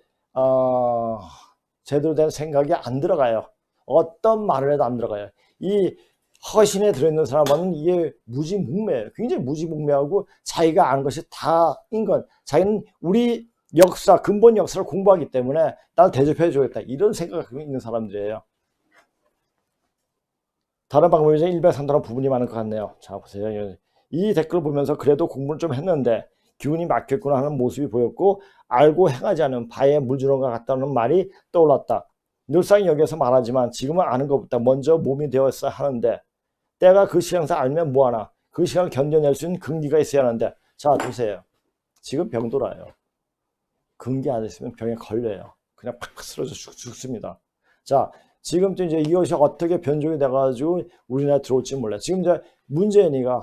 [SPEAKER 1] 제대로 된 생각이 안 들어가요. 어떤 말을 해도 안 들어가요. 이 허신에 들어있는 사람은 이게 무지몽매예요. 굉장히 무지몽매하고 자기가 아는 것이 다인 것. 자기는 우리 역사, 근본 역사를 공부하기 때문에 날 대접해 주겠다. 이런 생각이 있는 사람들이에요. 다른 방법이죠. 일맥상통하는 부분이 많은 것 같네요. 자, 보세요. 이 댓글을 보면서 그래도 공부를 좀 했는데 기운이 막혔구나 하는 모습이 보였고 알고 행하지 않은 바에 물 주는 것 같다는 말이 떠올랐다. 늘상 여기서 말하지만 지금은 아는 것보다 먼저 몸이 되었어야 하는데 때가 그 시간에서 알면 뭐하나. 그 시간을 견뎌낼 수 있는 근기가 있어야 하는데 자, 보세요. 지금 병 돌아요. 근기 안 있으면 병에 걸려요. 그냥 팍팍 쓰러져 죽습니다. 자, 지금 또 이제 이것이 어떻게 변종이 돼가지고 우리나라에 들어올지 몰라요. 지금 이제 문재인이가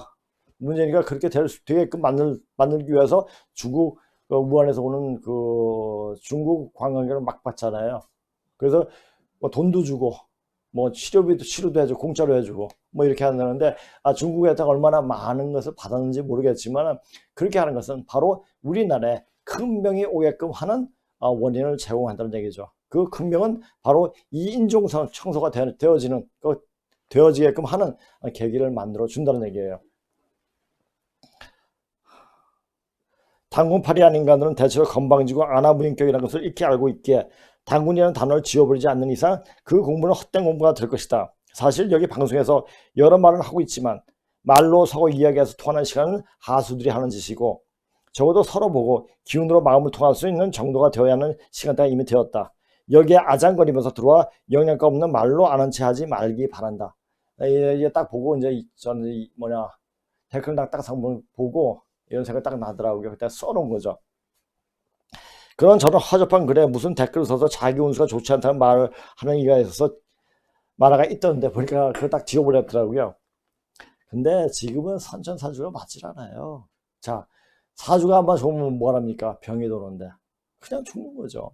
[SPEAKER 1] 그렇게 되게끔 만들기 위해서 중국 우한에서 오는 그 중국 관광객을 막 받잖아요. 그래서 뭐 돈도 주고 뭐 치료도 해주고 공짜로 해주고 뭐 이렇게 한다는데, 중국에다가 얼마나 많은 것을 받았는지 모르겠지만 그렇게 하는 것은 바로 우리나라에 큰 병이 오게끔 하는 원인을 제공한다는 얘기죠. 그 큰 병은 바로 이 인종성 청소가 되어지게끔 하는 계기를 만들어 준다는 얘기예요. 당군팔이 아닌 인간들은 대체로 건방지고 아나무인격이라는 것을 익히 알고 있기에 당군이라는 단어를 지워버리지 않는 이상 그 공부는 헛된 공부가 될 것이다. 사실 여기 방송에서 여러 말을 하고 있지만 말로 서고 이야기해서 통하는 시간은 하수들이 하는 짓이고, 적어도 서로 보고 기운으로 마음을 통할 수 있는 정도가 되어야 하는 시간대가 이미 되었다. 여기에 아장거리면서 들어와 영양가 없는 말로 아는 체 하지 말기 바란다. 이게 딱 보고 이제 저는 댓글 딱 보고 이런 생각 딱 나더라고요. 그때 써놓은 거죠. 그런 저런 허접한 글에 무슨 댓글을 써서 자기 운수가 좋지 않다는 말을 하는 이가 있어서 만화가 있던데 보니까 그걸 딱 지워버렸더라고요. 근데 지금은 선천사주가 맞질 않아요. 자, 사주가 한번 좋으면 뭐랍니까? 병이 도는데 그냥 죽는 거죠.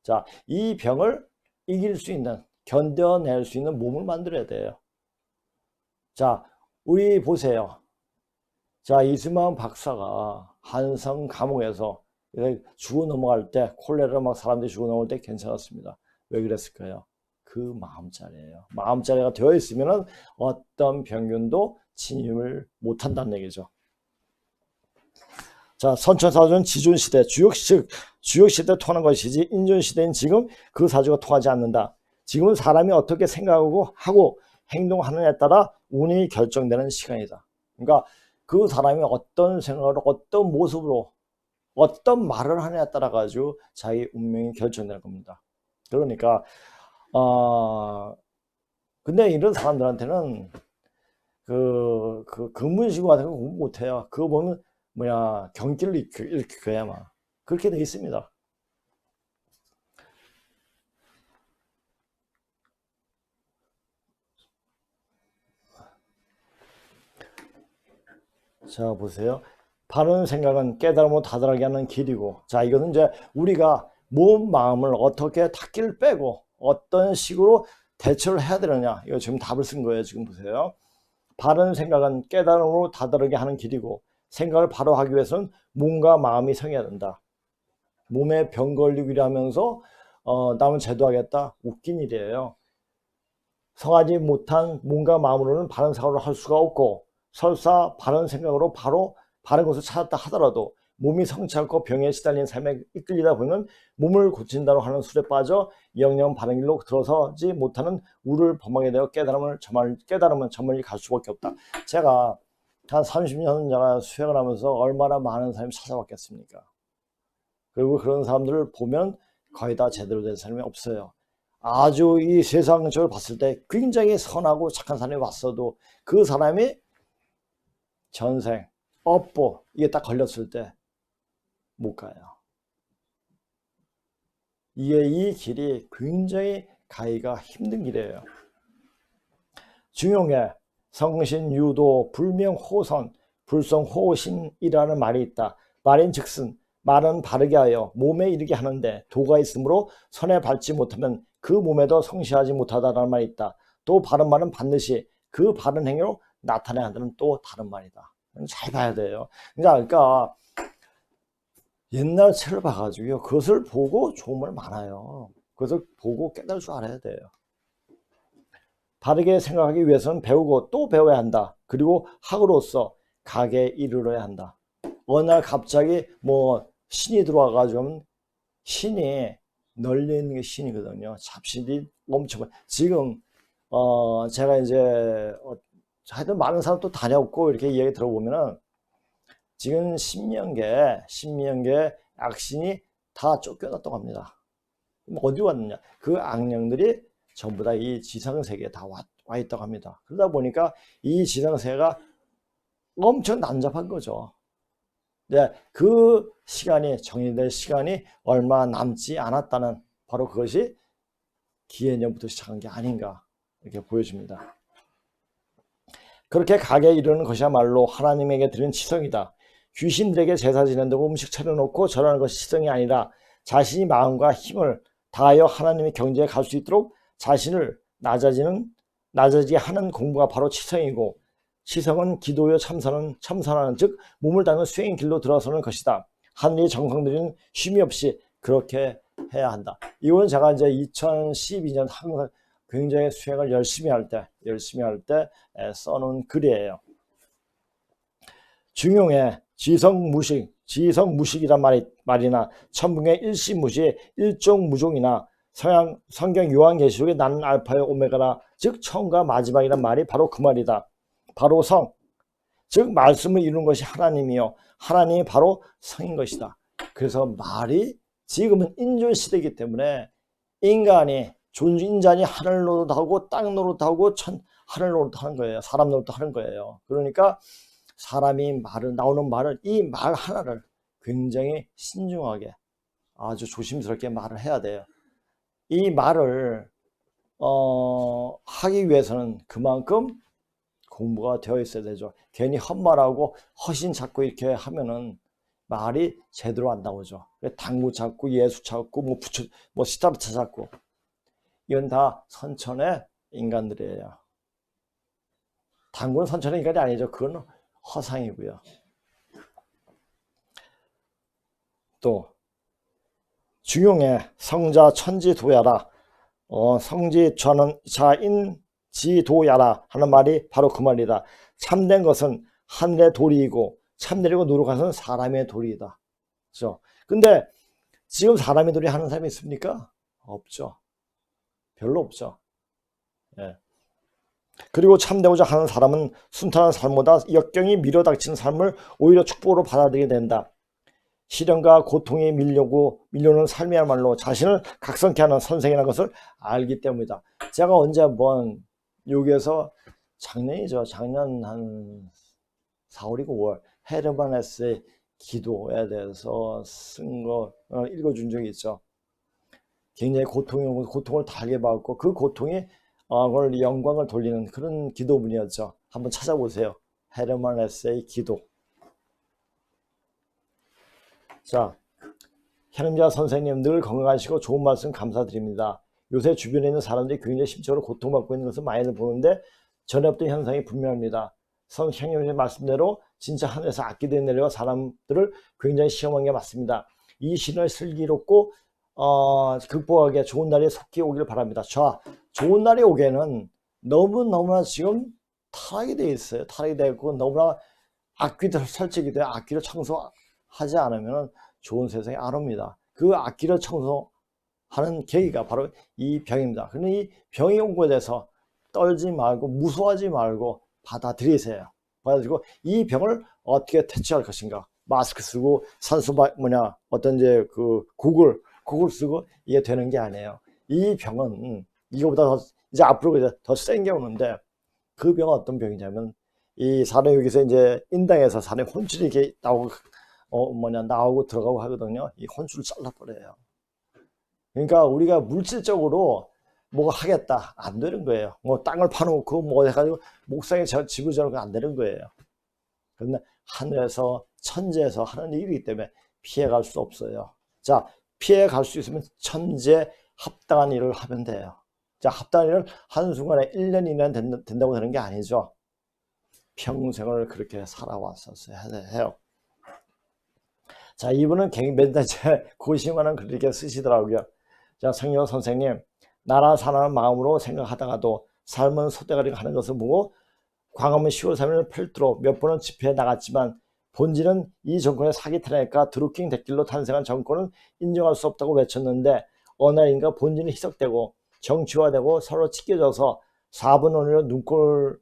[SPEAKER 1] 자, 이 병을 이길 수 있는, 견뎌낼 수 있는 몸을 만들어야 돼요. 자, 우리 보세요. 자, 이승만 박사가 한성 감옥에서 죽어 넘어갈 때, 콜레라 막 사람들이 죽어 넘어갈 때 괜찮았습니다. 왜 그랬을까요? 그 마음자리예요. 마음자리가 되어 있으면 어떤 병균도 침입을 못한다는 얘기죠. 자, 선천사주는 지존시대, 주역시대 통하는 것이지 인존시대인 지금 그 사주가 통하지 않는다. 지금은 사람이 어떻게 생각하고 하고 행동하느냐에 따라 운이 결정되는 시간이다. 그러니까 그 사람이 어떤 생각으로, 어떤 모습으로, 어떤 말을 하느냐에 따라 가지고 자기 운명이 결정되는 겁니다. 그러니까 근데 이런 사람들한테는 그 근문시고 같은 거 공부 못해요. 그거 보면 경기를 일으켜야만 그렇게 돼 있습니다. 자, 보세요. 바른 생각은 깨달음으로 다다르게 하는 길이고, 자, 이것은 이제 우리가 몸, 마음을 어떻게 탁기를 빼고 어떤 식으로 대처를 해야 되느냐, 이거 지금 답을 쓴 거예요. 지금 보세요. 바른 생각은 깨달음으로 다다르게 하는 길이고, 생각을 바로 하기 위해서는 몸과 마음이 성해야 된다. 몸에 병 걸리기를 하면서 남을 제도하겠다, 웃긴 일이에요. 성하지 못한 몸과 마음으로는 바른 사고를 할 수가 없고, 설사 바른 생각으로 바로 바른 것을 찾았다 하더라도 몸이 성치 않고 병에 시달린 삶에 이끌리다 보면 몸을 고친다고 하는 술에 빠져 영영 바른 길로 들어서지 못하는 우를 범하게 되어 깨달음은 저 멀리 갈 수밖에 없다. 제가 한 30년 제가 수행을 하면서 얼마나 많은 사람이 찾아왔겠습니까? 그리고 그런 사람들을 보면 거의 다 제대로 된 사람이 없어요. 아주 이 세상적으로 봤을 때 굉장히 선하고 착한 사람이 왔어도 그 사람이 전생, 업보 이게 딱 걸렸을 때 못 가요. 이 길이 굉장히 가기가 힘든 길이에요. 중용에 성신, 유도, 불명, 호선, 불성, 호신이라는 말이 있다. 말인즉슨 말은 바르게 하여 몸에 이르게 하는데 도가 있으므로 선에 밟지 못하면 그 몸에도 성실하지 못하다라는 말이 있다. 또 바른 말은 반드시 그 바른 행위로 나타내야 한다는 또 다른 말이다. 잘 봐야 돼요. 그러니까 옛날 책을 봐가지고요, 그것을 보고 좋은 말 많아요. 그것을 보고 깨달을 줄 알아야 돼요. 바르게 생각하기 위해서는 배우고 또 배워야 한다. 그리고 학으로서 각에 이르러야 한다. 어느 날 갑자기 신이 들어와가지고, 신이 널려 있는 게 신이거든요. 잡신이 엄청. 지금 제가 이제 하여튼 많은 사람 또 다녔고 이렇게 이야기 들어보면은 지금 신명계 악신이 다 쫓겨났다고 합니다. 어디 왔느냐? 그 악령들이 전부 다 이 지상세계에 다 와 있다고 합니다. 그러다 보니까 이 지상세계가 엄청 난잡한 거죠. 네, 그 시간이, 정리될 시간이 얼마 남지 않았다는, 바로 그것이 기해년부터 시작한 게 아닌가 이렇게 보여집니다. 그렇게 가게 이르는 것이야말로 하나님에게 드린 치성이다. 귀신들에게 제사 지낸다고 음식 차려놓고 절하는 것이 치성이 아니라 자신이 마음과 힘을 다하여 하나님의 경지에 갈 수 있도록 자신을 낮아지게 하는 공부가 바로 치성이고, 치성은 기도요 참선하는 즉 몸을 닦는 수행의 길로 들어서는 것이다. 하늘의 정성들이는 쉼이 없이 그렇게 해야 한다. 이건 제가 이제 2012년 항상 굉장히 수행을 열심히 할 때 써놓은 글이에요. 중용의 지성무식이란 말이나 천붕의 일시무시, 일종무종이나 성경 요한계시록에 나는 알파요 오메가라, 즉 처음과 마지막이란 말이 바로 그 말이다. 바로 성, 즉 말씀을 이루는 것이 하나님이요, 하나님이 바로 성인 것이다. 그래서 말이 지금은 인존시대이기 때문에 인간이 하늘 노릇하고 땅 노릇하고 하늘 노릇하는 거예요. 사람 노릇하는 거예요. 그러니까 사람이 나오는 말을, 이 말 하나를 굉장히 신중하게 아주 조심스럽게 말을 해야 돼요. 이 말을 하기 위해서는 그만큼 공부가 되어 있어야 되죠. 괜히 헛말하고 허신 찾고 이렇게 하면은 말이 제대로 안 나오죠. 당구 찾고 예수 찾고 시타부터 찾고, 이건 다 선천의 인간들이에요. 당구는 선천의 인간이 아니죠. 그건 허상이고요. 또 중용의 성자 천지도야라, 성지 자인지도야라 하는 말이 바로 그 말이다. 참된 것은 하늘의 도리이고 참되려고 노력하는 것은 사람의 도리이다. 그렇죠? 근데 지금 사람의 도리 하는 사람이 있습니까? 없죠. 별로 없죠. 예. 그리고 참되고자 하는 사람은 순탄한 삶보다 역경이 밀어닥치는 삶을 오히려 축복으로 받아들이게 된다. 시련과 고통이 밀려오는 삶이야말로 자신을 각성케 하는 선생이라는 것을 알기 때문이다. 제가 언제 한번 여기에서 작년 한 4월이고 5월 헤르만 헤세의 기도에 대해서 쓴 거 읽어준 적이 있죠. 굉장히 고통을 달게 받고 그 고통이 그걸 영광을 돌리는 그런 기도문이었죠. 한번 찾아보세요. 헤르만 헤세의 기도. 자, 현임자 선생님 늘 건강하시고 좋은 말씀 감사드립니다. 요새 주변에 있는 사람들이 굉장히 심적으로 고통받고 있는 것을 많이들 보는데 전에 없던 현상이 분명합니다. 선생님의 말씀대로 진짜 하늘에서 악기들이 내려와 사람들을 굉장히 시험한 게 맞습니다. 이 시련을 슬기롭고 극복하게 좋은 날이 속히 오기를 바랍니다. 자, 좋은 날이 오게는 너무나 지금 타락이 되어 있어요. 타락이 되고 너무나 악귀들 설치게 돼요. 악귀를 청소하지 않으면 좋은 세상이 안 옵니다. 그 악귀를 청소하는 계기가 바로 이 병입니다. 그런데 이 병이 온 것에 대해서 떨지 말고 무서워하지 말고 받아들이세요. 받아들이고 이 병을 어떻게 퇴치할 것인가. 마스크 쓰고 어떤 이제 그 구글 쓰고 이게 되는 게 아니에요. 이 병은 이거보다 이제 앞으로 더 센 게 오는데, 그 병은 어떤 병이냐면 이 사람이 여기서 이제 인당에서 사람이 혼쭐이 이렇게 나오고 들어가고 하거든요. 이 혼쭐을 잘라버려요. 그러니까 우리가 물질적으로 뭐가 하겠다 안 되는 거예요. 뭐 땅을 파놓고 뭐 해가지고 목상에 집을 지어놓고 안 되는 거예요. 그런데 하늘에서 천재에서 하는 일이기 때문에 피해갈 수 없어요. 자, 피해갈 수 있으면 천재 합당한 일을 하면 돼요. 자, 합당한 일을 한순간에 1년, 2년 된다고 되는 게 아니죠. 평생을 그렇게 살아왔었어야 해요. 자, 이분은 맨날 고심하는 글을 이렇게 쓰시더라고요. 자, 성령 선생님, 나라 사나는 마음으로 생각하다가도 삶은 소대가리가 하는 것을 보고 광화문 10월 3일 별도로 몇 번은 집회에 나갔지만 본질은 이 정권의 사기태라니까 드루킹 댓글로 탄생한 정권은 인정할 수 없다고 외쳤는데 어느 날인가 본질은 희석되고 정치화되고 서로 찢겨져서 4분 원으로 눈꼴식에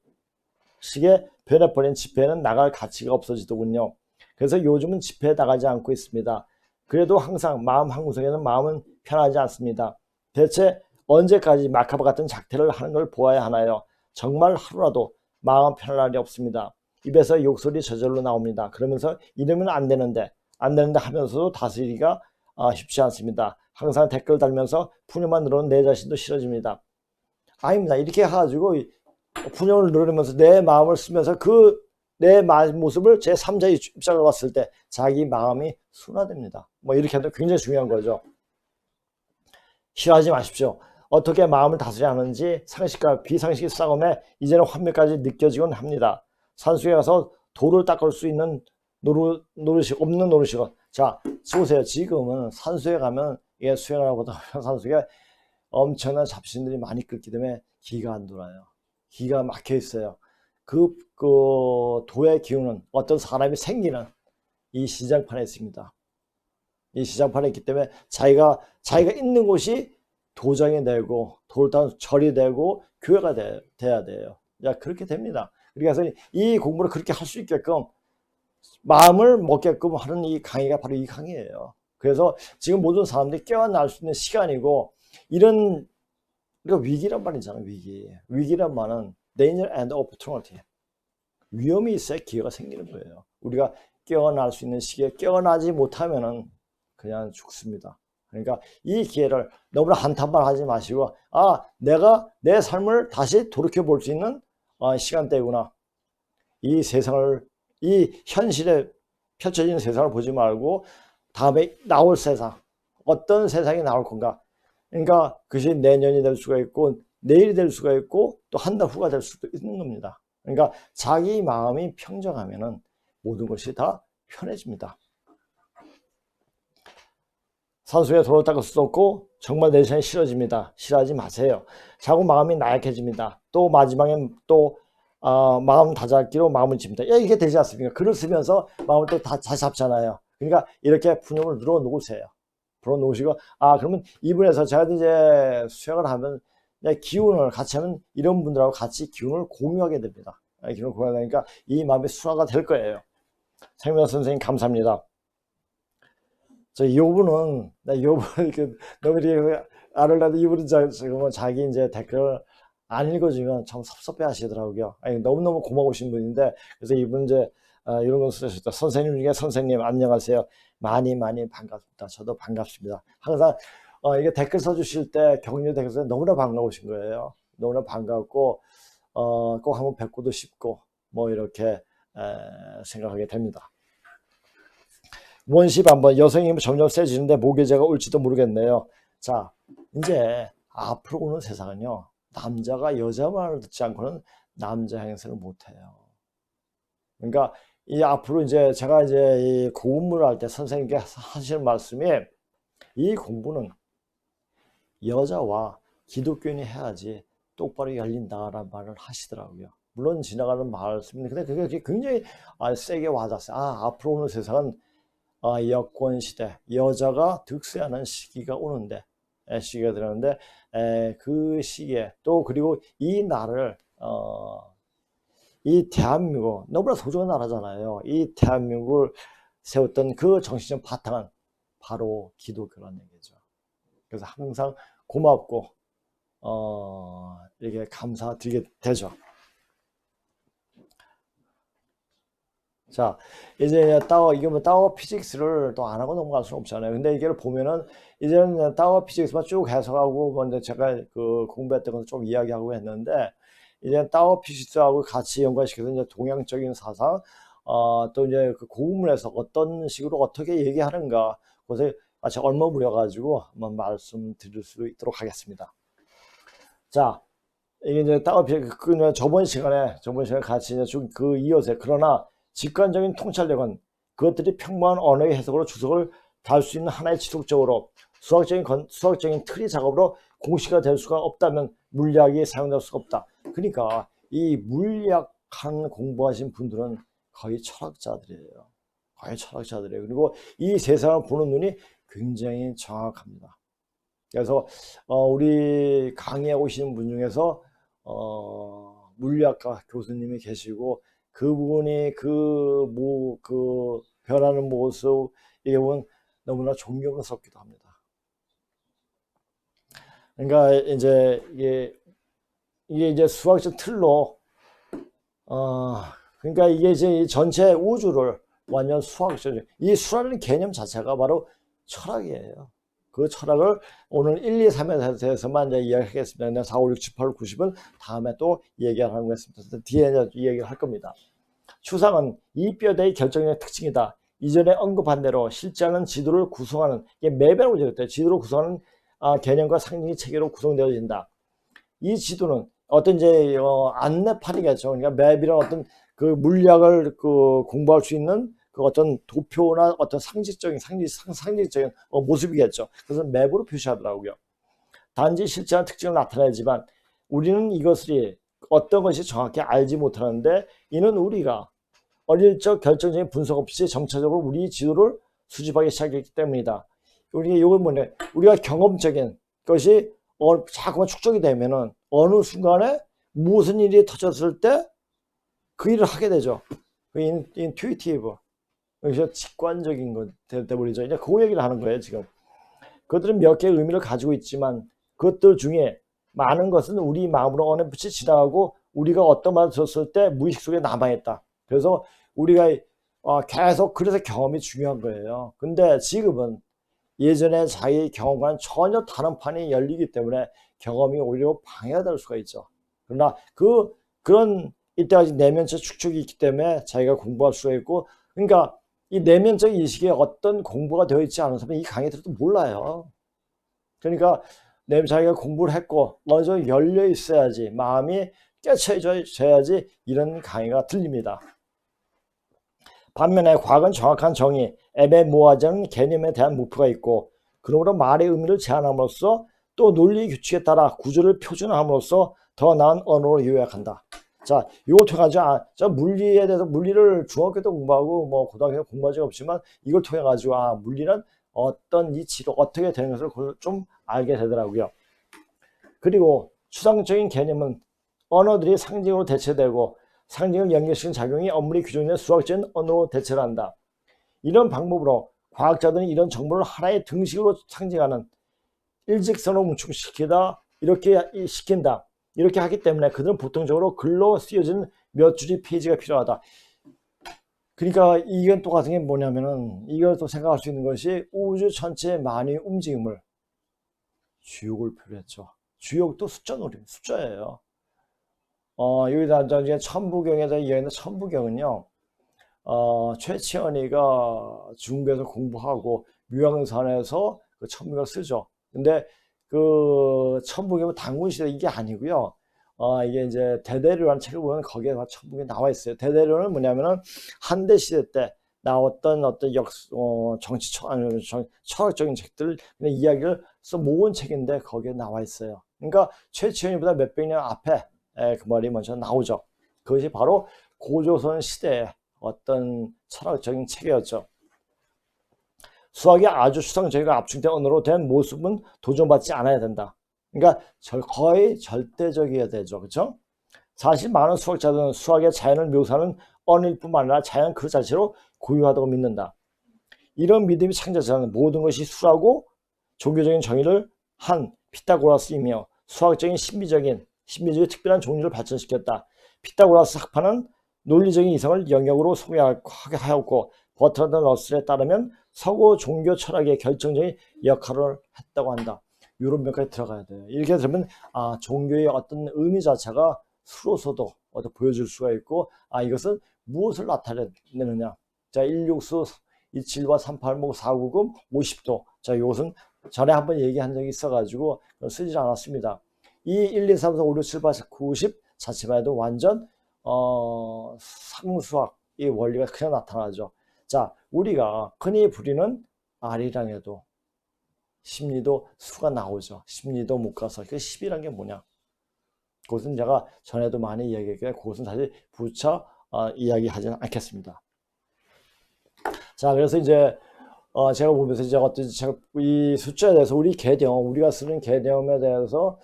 [SPEAKER 1] 변해버린 집회는 나갈 가치가 없어지더군요. 그래서 요즘은 집회에 나가지 않고 있습니다. 그래도 항상 마음 한구석에는 마음은 편하지 않습니다. 대체 언제까지 마카바 같은 작태를 하는 걸 보아야 하나요? 정말 하루라도 마음 편할 날이 없습니다. 입에서 욕설이 저절로 나옵니다. 그러면서 이러면 안 되는데 하면서도 다스리기가 쉽지 않습니다. 항상 댓글 달면서 푸념만 늘어는 내 자신도 싫어집니다. 아닙니다. 이렇게 해가지고 푸념을 누르면서 내 마음을 쓰면서 내 모습을 제3자의 입장으로 봤을 때 자기 마음이 순화됩니다. 뭐 이렇게 하면 굉장히 중요한 거죠. 싫어하지 마십시오. 어떻게 마음을 다스려야 하는지 상식과 비상식의 싸움에 이제는 환멸까지 느껴지곤 합니다. 산속에 가서 돌을 닦을 수 있는 노릇이 없는 노릇이고, 자, 보세요. 지금은 산속에 가면, 이게 수영을 하고 산속에 엄청난 잡신들이 많이 끓기 때문에 기가 안 돌아요. 기가 막혀 있어요. 그 도의 기운은 어떤 사람이 생기는 이 시장판에 있습니다. 이 시장판에 있기 때문에 자기가 있는 곳이 도장이 되고 돌단 절이 되고 교회가 돼야 돼요. 야, 그렇게 됩니다. 그래서 이 공부를 그렇게 할 수 있게끔 마음을 먹게끔 하는 이 강의가 바로 이 강의예요. 그래서 지금 모든 사람들이 깨어날 수 있는 시간이고, 이런 그러니까 위기란 말이잖아요. 위기란 말은 danger and opportunity. 위험이 있어야 기회가 생기는 거예요. 우리가 깨어날 수 있는 시기에 깨어나지 못하면은 그냥 죽습니다. 그러니까 이 기회를 너무나 한탄만 하지 마시고, 내가 내 삶을 다시 돌이켜 볼 수 있는 시간대구나. 이 세상을, 이 현실에 펼쳐지는 세상을 보지 말고 다음에 나올 세상, 어떤 세상이 나올 건가. 그러니까 그것이 내년이 될 수가 있고 내일이 될 수가 있고 또 한 달 후가 될 수도 있는 겁니다. 그러니까 자기 마음이 평정하면은 모든 것이 다 편해집니다. 산속에 돌을 닦을 수도 없고 정말 내 시간이 싫어집니다. 싫어하지 마세요. 자꾸 마음이 나약해집니다. 또 마지막엔 또 마음 다잡기로 마음을 집니다. 이게 되지 않습니까? 글을 쓰면서 마음을 또 다시 잡잖아요. 그러니까 이렇게 푸념을 늘어 놓으세요. 불어 놓으시고, 그러면 이분에서 제가 이제 수행을 하면 기운을 같이 하면 이런 분들하고 같이 기운을 공유하게 됩니다. 기운을 공유하게 되니까 이 마음이 순화가 될 거예요. 장민호 선생님 감사합니다. 요분은 너무 이렇게 알을라도 이분은 지금은 자기 이제 댓글을 안 읽어주면 참 섭섭해 하시더라고요. 너무너무 고마우신 분인데, 그래서 이분 이제 이런 거 쓰셨다. 선생님 중에 선생님 안녕하세요. 많이 반갑습니다. 저도 반갑습니다. 항상 이게 댓글 써주실 때 격려 댓글 써서 너무나 반가우신 거예요. 너무나 반갑고 꼭 한번 뵙고도 싶고 뭐 이렇게 생각하게 됩니다. 원시 반번 여성이 점점 세지는데 모계제가 올지도 모르겠네요. 자, 이제 앞으로 오는 세상은요, 남자가 여자 말을 듣지 않고는 남자 행세를 못해요. 그러니까 이 앞으로 이제 제가 이제 이 고운물을 할 때 선생님께 하시는 말씀이, 이 공부는 여자와 기독교인이 해야지 똑바로 열린다라는 말을 하시더라고요. 물론 지나가는 말씀인데, 근데 그게 굉장히 세게 와닿았어요. 앞으로 오는 세상은 여권 시대, 여자가 득세하는 시기가 오는데, 시기가 들었는데, 그 시기에 또 그리고 이 나라를 이 대한민국 너무나 소중한 나라잖아요. 이 대한민국을 세웠던 그 정신적 바탕은 바로 기독교라는 얘기죠. 그래서 항상 고맙고 이렇게 감사드리게 되죠. 자, 이제 이게 뭐 타워 피직스를 또 안 하고 넘어갈 수는 없잖아요. 근데 이걸 보면은 이제는 타워 피직스만 쭉 해석하고, 먼저 제가 그 공부했던 것을 좀 이야기하고 했는데, 이제 타워 피직스하고 같이 연관시켜서 이제 동양적인 사상, 또 이제 그 고문에서 어떤 식으로 어떻게 얘기하는가, 그것을 같이 얼머무려가지고 한번 말씀드릴 수 있도록 하겠습니다. 자, 이게 이제 타워 피직스, 저번 시간에 같이 이제 쭉 이어서, 그러나 직관적인 통찰력은 그것들이 평범한 언어의 해석으로 주석을 달 수 있는 하나의 지속적으로 수학적인 틀이 작업으로 공식화 될 수가 없다면 물리학이 사용될 수가 없다. 그러니까 이 물리학한 공부하신 분들은 거의 철학자들이에요. 그리고 이 세상을 보는 눈이 굉장히 정확합니다. 그래서 우리 강의에 오시는 분 중에서 물리학과 교수님이 계시고, 그분이 그 변하는 모습, 이게 보면 너무나 존경스럽기도 합니다. 그러니까 이제 이게 이제 수학적 틀로 그러니까 이게 이제 전체 우주를 완전 수학적, 이 수라는 개념 자체가 바로 철학이에요. 그 철학을 오늘 1, 2, 3에 대해서만 이제 이야기하겠습니다. 4, 5, 6, 7, 8, 90은 다음에 또 얘기하는 거겠습니다. 뒤에 이제 얘기를 할 겁니다. 추상은 이 뼈대의 결정적 특징이다. 이전에 언급한 대로 실제는 지도를 구성하는, 이게 맵이라고 적었대요. 지도를 구성하는 개념과 상징 체계로 구성되어진다. 이 지도는 어떤 이제 안내판이겠죠. 그러니까 맵이란 어떤 그 물리학을 공부할 수 있는 그 어떤 도표나 어떤 상징적인 모습이겠죠. 그래서 맵으로 표시하더라고요. 단지 실제한 특징을 나타내지만 우리는 이것이 어떤 것이 정확히 알지 못하는데, 이는 우리가 어릴 적 결정적인 분석 없이 점차적으로 우리 지도를 수집하기 시작했기 때문이다. 이건 뭐냐, 우리가 경험적인 것이 자꾸만 축적이 되면은 어느 순간에 무슨 일이 터졌을 때 그 일을 하게 되죠. 인투이티브, 그래서 직관적인 것 되버리죠. 이제 그 얘기를 하는 거예요. 지금 그것들은 몇 개의 의미를 가지고 있지만 그것들 중에 많은 것은 우리 마음으로 어렴풋이 지나가고 우리가 어떤 말을 들었을 때 무의식 속에 남아있다. 그래서 우리가 계속, 그래서 경험이 중요한 거예요. 근데 지금은 예전에 자기 경험과는 전혀 다른 판이 열리기 때문에 경험이 오히려 방해가 될 수가 있죠. 그러나 그런 이때까지 내면적 축적이 있기 때문에 자기가 공부할 수가 있고, 그러니까 이 내면적 인식에 어떤 공부가 되어 있지 않은 사람은 이 강의 들어도 몰라요. 그러니까 자기가 공부를 했고 어느 정도 열려 있어야지, 마음이 깨쳐져야지 이런 강의가 들립니다. 반면에 과학은 정확한 정의, 애매모호하지 않은 개념에 대한 목표가 있고, 그러므로 말의 의미를 제한함으로써 또 논리 규칙에 따라 구조를 표준화함으로써 더 나은 언어로 요약한다. 자, 이걸 통해 가지고 저 물리에 대해서, 물리를 중학교 때 공부하고 뭐 고등학교 때 공부한 적 없지만 이걸 통해 가지고 물리는 어떤 이치로 어떻게 되는 것을 좀 알게 되더라고요. 그리고 추상적인 개념은 언어들이 상징으로 대체되고 상징을 연결시키는 작용이 엄밀히 규정된 수학적인 언어로 대체를 한다. 이런 방법으로 과학자들은 이런 정보를 하나의 등식으로 상징하는 일직선으로 뭉축시키다, 이렇게 시킨다, 이렇게 하기 때문에 그들은 보통적으로 글로 쓰여진 몇 줄의 페이지가 필요하다. 그러니까 이건 또 같은 게 뭐냐면은, 이걸 또 생각할 수 있는 것이 우주 전체의 많이 움직임을 주역을 표현했죠. 주역도 숫자예요. 여기다 이제 천부경에다 이야기하는 천부경은요, 최치원이가 중국에서 공부하고 묘양산에서 그 천부경을 쓰죠. 근데 그 천부경은 당군시대 이게 아니고요. 이게 이제 대대료라는 책을 보면 거기에 천부경이 나와 있어요. 대대료는 뭐냐면은 한대 시대 때 나왔던 어떤 철학적인 책들, 그냥 이야기를 써 모은 책인데 거기에 나와 있어요. 그러니까 최치원이보다 몇백 년 앞에 그 말이 먼저 나오죠. 그것이 바로 고조선 시대의 어떤 철학적인 책이었죠. 수학이 아주 추상적이고 압축된 언어로 된 모습은 도전받지 않아야 된다. 그러니까 거의 절대적이어야 되죠. 그렇죠? 사실 많은 수학자들은 수학의 자연을 묘사하는 언어일 뿐만 아니라 자연 그 자체로 고유하다고 믿는다. 이런 믿음이 창조자는 모든 것이 수라고 종교적인 정의를 한 피타고라스이며 수학적인 신비적인 특별한 종류를 발전시켰다. 피타고라스 학파는 논리적인 이성을 영역으로 소개하였고, 버트란드 러셀에 따르면 서구 종교 철학의 결정적인 역할을 했다고 한다. 이런 면까지 들어가야 돼요. 이렇게 들으면 종교의 어떤 의미 자체가 수로서도 보여줄 수가 있고, 이것은 무엇을 나타내느냐. 자, 1육수 27과 38목 4구금 50도. 자, 이것은 전에 한번 얘기한 적이 있어가지고 쓰지 않았습니다. 이 1, 2, 3, 4, 5, 6, 7, 8, 9, 10 자체만 해도 완전 상수학의 원리가 그냥 나타나죠. 자, 우리가 흔히 부리는 R이랑해도 심리도 수가 나오죠. 심리도 못 가서. 그 10이란 게 뭐냐? 그것은 제가 전에도 많이 이야기했기에 그것은 사실 부차 이야기하지는 않겠습니다. 자, 그래서 이제 제가 보면서 이제 이 숫자에 대해서 우리가 쓰는 개념에 대해서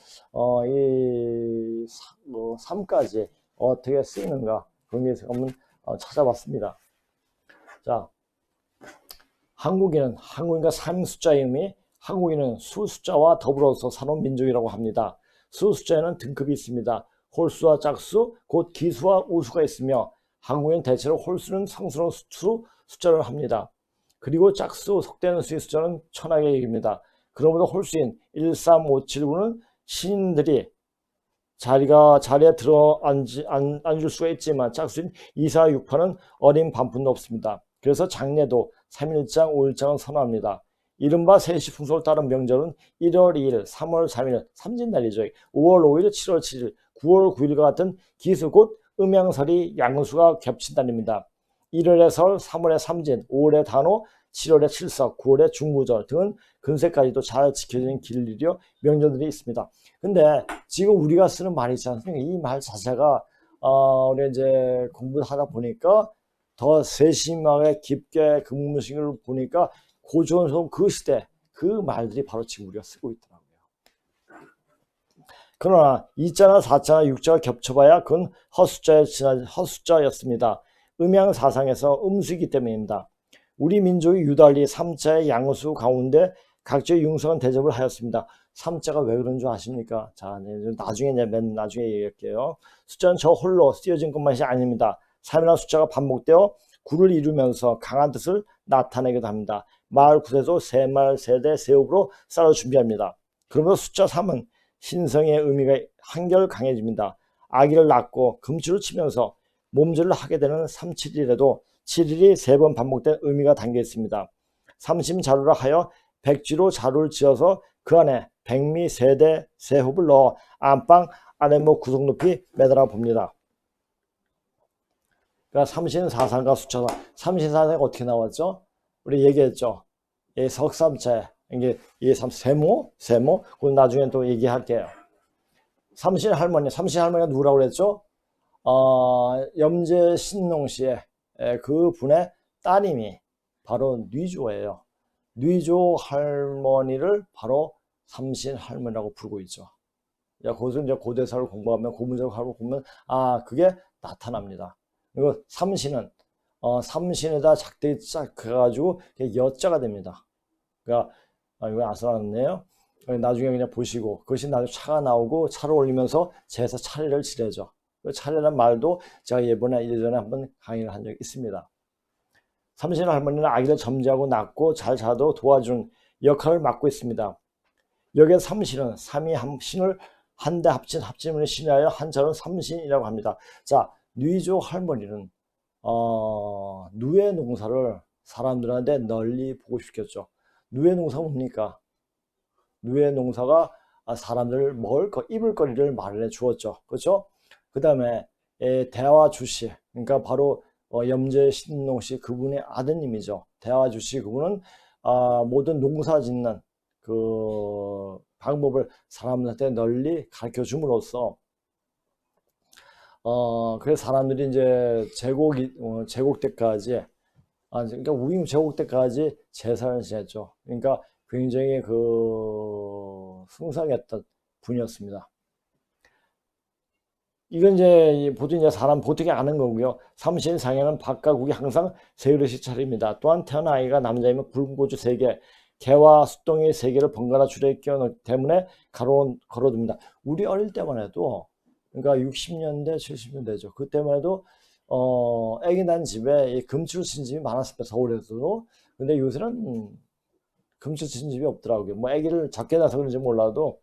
[SPEAKER 1] 이 3까지 어떻게 쓰이는가 그런 게 한번 찾아봤습니다. 자, 한국인과 3숫자의 의미, 한국인은 수숫자와 더불어서 사는 민족이라고 합니다. 수숫자에는 등급이 있습니다. 홀수와 짝수, 곧 기수와 우수가 있으며 한국인은 대체로 홀수는 성스러운 숫자를 합니다. 그리고 짝수, 속되는 수의 숫자는 천하게 이릅니다. 그러므로 홀수인 1, 3, 5, 7, 9는 신인들이 자리에 들어 앉을 수가 있지만 짝수인 2, 4, 6, 8은 어린 반푼도 없습니다. 그래서 장례도 3일장, 5일장은 선호합니다. 이른바 세시풍속을 따른 명절은 1월 2일, 3월 3일, 삼진날이죠. 5월 5일, 7월 7일, 9월 9일과 같은 기수 곧 음양설이 양수가 겹친 날입니다. 1월에 설, 3월에 삼진, 5월에 단오, 7월에 칠석, 9월에 중구절 등은 근세까지도 잘 지켜진 길일이요 명절들이 있습니다. 근데 지금 우리가 쓰는 말이 있지 않습니까? 이 말 자체가 우리 이제 공부하다 보니까 더 세심하게 깊게 그 문식을 보니까 고조선 그 시대 그 말들이 바로 지금 우리가 쓰고 있더라고요. 그러나 2자나 4자나 6자가 겹쳐봐야 그건 헛숫자였습니다. 음양사상에서 음수이기 때문입니다. 우리 민족이 유달리 3자의 양수 가운데 각주의 융성한 대접을 하였습니다. 3자가 왜 그런 줄 아십니까? 자, 나중에 맨 나중에 얘기할게요. 숫자는 저 홀로 쓰여진 것만이 아닙니다. 3이라는 숫자가 반복되어 구를 이루면서 강한 뜻을 나타내기도 합니다. 말 구세도 세말 세대 세읍으로 쌀을 준비합니다. 그러면서 숫자 3은 신성의 의미가 한결 강해집니다. 아기를 낳고 금치를 치면서 몸질을 하게 되는 3,7일에도 7일이 3번 반복된 의미가 담겨 있습니다. 삼심자루라 하여 백지로 자루를 지어서 그 안에 백미, 세대, 세홉을 넣어 안방, 아랫목 구석 높이 매달아 봅니다. 그러니까 삼신사상과 숫자상, 삼신사상이 어떻게 나왔죠? 우리 얘기했죠. 이 석삼체, 이게 세모, 그건 나중에 또 얘기할게요. 삼신할머니가 누구라고 그랬죠? 염제 신농씨의 그 분의 따님이 바로 뉘조예요. 뉘조 할머니를 바로 삼신할머니라고 부르고 있죠. 거기서 이제 고대사를 공부하면 고문서를 보면 그게 나타납니다. 그리고 삼신은 삼신에다 작대 짝 해가지고 여자가 됩니다. 그러니까 이거 아슬아슬네요. 나중에 그냥 보시고 그것이 나중에 차가 나오고 차를 올리면서 제사 차례를 지내죠. 그 차례란 말도 제가 예전에 한번 강의를 한 적이 있습니다. 삼신 할머니는 아기를 점지하고 낳고 잘 자도 도와주는 역할을 맡고 있습니다. 여기에 삼신은 삼이 신을 한데 합치면 신이하여 한자로 삼신이라고 합니다. 자, 뉘조 할머니는 누에 농사를 사람들한테 널리 보고 싶겠죠. 누에 농사가 뭡니까? 누에 농사가 사람들 입을 거리를 마련해 주었죠. 그렇죠? 그 다음에 대화주씨, 그러니까 바로 염제 신농씨 그분의 아드님이죠. 대화주씨 그분은 모든 농사 짓는 그 방법을 사람들한테 널리 가르쳐 줌으로써 그래서 사람들이 이제 제국 때까지 그러니까 우임 제국 때까지 제사를 지냈죠. 그러니까 굉장히 승상했던 분이었습니다. 이건 이제 보통 사람 보통이 아는 거고요. 삼신상에는 밥과 국이 항상 세 그릇씩 차립니다. 또한 태어난 아이가 남자이면 굵은 고주 3개, 개와 숫덩이 3개를 번갈아 줄에 끼워 때문에 걸어둡니다. 우리 어릴 때만 해도 그러니까 60년대, 70년대죠. 그때만 해도 애기 난 집에 금치를 친 집이 많았습니다. 서울에서도. 근데 요새는 금치 친 집이 없더라고요. 뭐 애기를 작게 낳아서 그런지 몰라도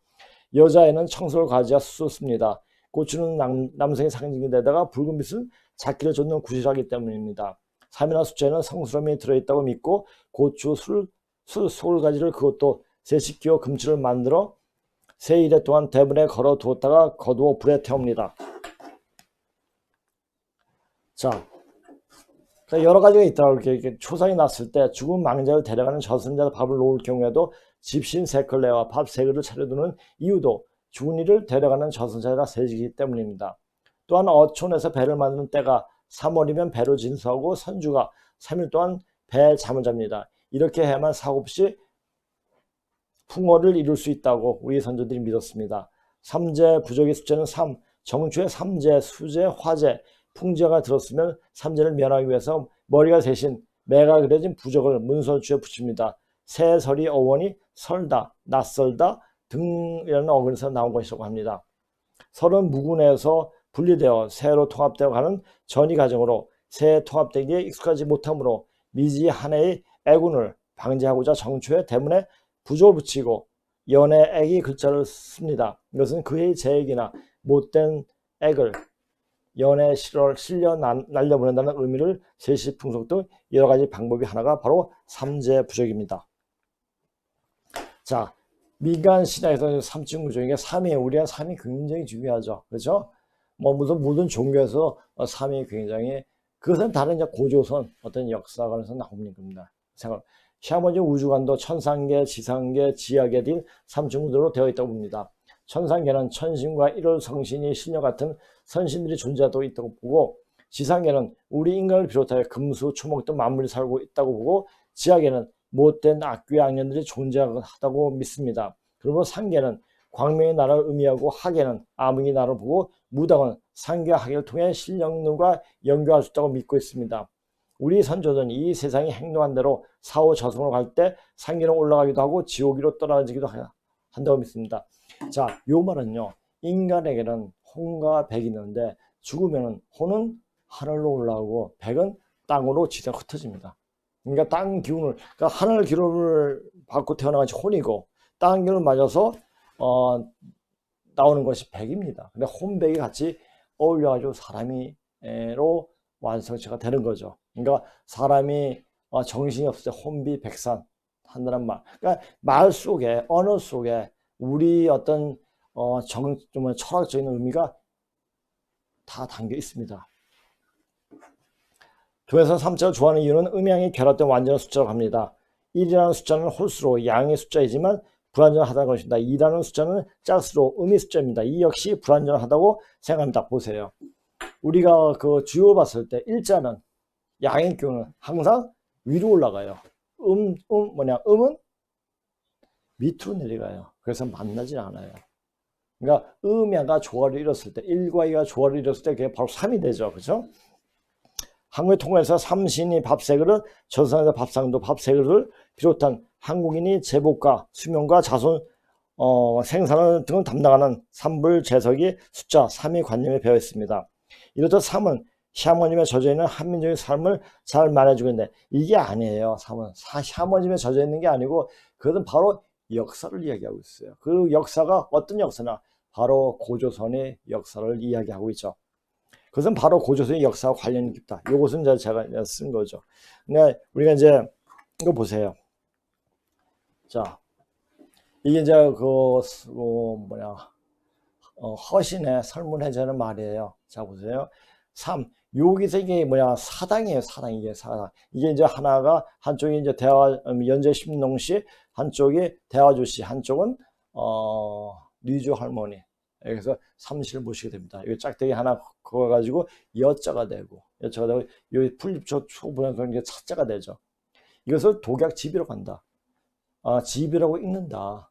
[SPEAKER 1] 여자애는 청소를 가지야 수습니다. 고추는 남성의 상징인데다가 붉은 빛은 작기를 쫓는 구실하기 때문입니다. 3이나 숫자에는 성스러움이 들어있다고 믿고 고추, 솔가지를 그것도 셋씩 끼워 금치를 만들어 세 일에 동안 대문에 걸어 두었다가 거두어 불에 태웁니다. 자, 여러 가지가 있더라고요. 이렇게 초상이 났을 때 죽은 망자를 데려가는 저승자 밥을 놓을 경우에도 집신 3걸레와 밥 3그릇을 차려두는 이유도 죽은 이를 데려가는 저승자가 셋이기 때문입니다. 또한 어촌에서 배를 만드는 때가 3월이면 배로 진수하고 선주가 3일 동안 배에 잠을 잡니다. 이렇게 해야만 사고 없이 풍어를 이룰 수 있다고 우리 선조들이 믿었습니다. 삼재 부적의 숫자는 3, 정초에 삼재, 수재, 화재, 풍재가 들었으면 삼재를 면하기 위해서 머리가 대신 매가 그려진 부적을 문서주에 붙입니다. 새설이 어원이 설다, 낯설다 등이라는 어근에서 나온 것이라고 합니다. 설은 무군에서 분리되어 새로 통합되어 가는 전이 과정으로 새에 통합되기에 익숙하지 못하므로 미지 한 해의 애군을 방지하고자 정초에 대문에 부적을 붙이고 연애 액이 글자를 씁니다. 이것은 그 해의 재액이나 못된 액을 연애 실려 날려보낸다는 의미를 세시풍속 등 여러가지 방법이 하나가 바로 삼재 부적입니다. 자, 민간 신학에서 3층 구조, 이게 3위, 우리가 3위 굉장히 중요하죠. 그렇죠? 뭐, 모든 종교에서 3위 굉장히, 그것은 다른 이제 고조선, 어떤 역사관에서 나오는 겁니다. 생각, 시아버지 우주관도 천상계, 지상계, 지하계 등 3층 구조로 되어 있다고 봅니다. 천상계는 천신과 일월 성신이 신녀 같은 선신들이 존재하고 있다고 보고, 지상계는 우리 인간을 비롯하여 금수, 초목 등 만물이 살고 있다고 보고, 지하계는 못된 악귀의 악년들이 존재하다고 믿습니다. 그리고 상계는 광명의 나라를 의미하고, 하계는 암흑의 나라를 보고, 무당은 상계와 하계를 통해 신령능과 연결할 수 있다고 믿고 있습니다. 우리 선조는 이 세상이 행동한 대로 사후 저승으로 갈 때 상계로 올라가기도 하고 지옥으로 떨어지기도 한다고 믿습니다. 자, 요 말은요, 인간에게는 혼과 백이 있는데 죽으면 혼은 하늘로 올라오고 백은 땅으로 지대로 흩어집니다. 그러니까 땅 기운을, 그러니까 하늘 기운을 받고 태어난 것이 혼이고, 땅 기운을 맞아서 나오는 것이 백입니다. 근데 혼백이 같이 어울려가지고 사람이로 완성체가 되는 거죠. 그러니까 사람이 정신이 없을 때 혼비 백산 한다는 말. 그러니까 말 속에, 언어 속에 우리 어떤 좀 철학적인 의미가 다 담겨 있습니다. 조에서 3자를 좋아하는 이유는 음양이 결합된 완전한 숫자라고 합니다. 1이라는 숫자는 홀수로 양의 숫자이지만 불완전하다는 것입니다. 2라는 숫자는 짝수로 음의 숫자입니다. 이 역시 불완전하다고 생각합니다. 보세요. 우리가 그 주요 봤을 때 일자는 양의 경우는 항상 위로 올라가요. 음은 밑으로 내려가요. 그래서 만나지 않아요. 그러니까 음야가 조화를 이뤘을 때, 1과 2가 조화를 이뤘을 때 그게 바로 3이 되죠. 그죠? 한국의 통일에서 삼신이 밥 세 그릇, 조선에서 밥상도 밥 세 그릇을 비롯한 한국인이 제복과 수명과 자손 생산 등을 담당하는 삼불제석이 숫자 3의 관념에 배어 있습니다. 이렇듯 3은 시아버님의 젖어 있는 한민족의 삶을 잘 말해주고 있는데, 이게 아니에요. 3은 시아버님의 젖어 있는 게 아니고 그것은 바로 역사를 이야기하고 있어요. 그 역사가 어떤 역사나 바로 고조선의 역사를 이야기하고 있죠. 그것은 바로 고조선의 역사와 관련이 깊다. 이것은 제가 쓴 거죠. 근데 우리가 이제 이거 보세요. 자, 이게 이제 허신의 설문해제는 말이에요. 자, 보세요. 3. 여기서 이게 사당이에요. 사당. 이게 사당. 이게 이제 하나가, 한쪽이 이제 연재 심농시, 한쪽이 대화조시, 한쪽은 류조 할머니. 그래서 삼시를 모시게 됩니다. 이 짝대기 하나 그어가지고 여자가 되고, 여기 풀립초 초분해서 이게 차자가 되죠. 이것을 독약집이라고 한다. 집이라고 읽는다.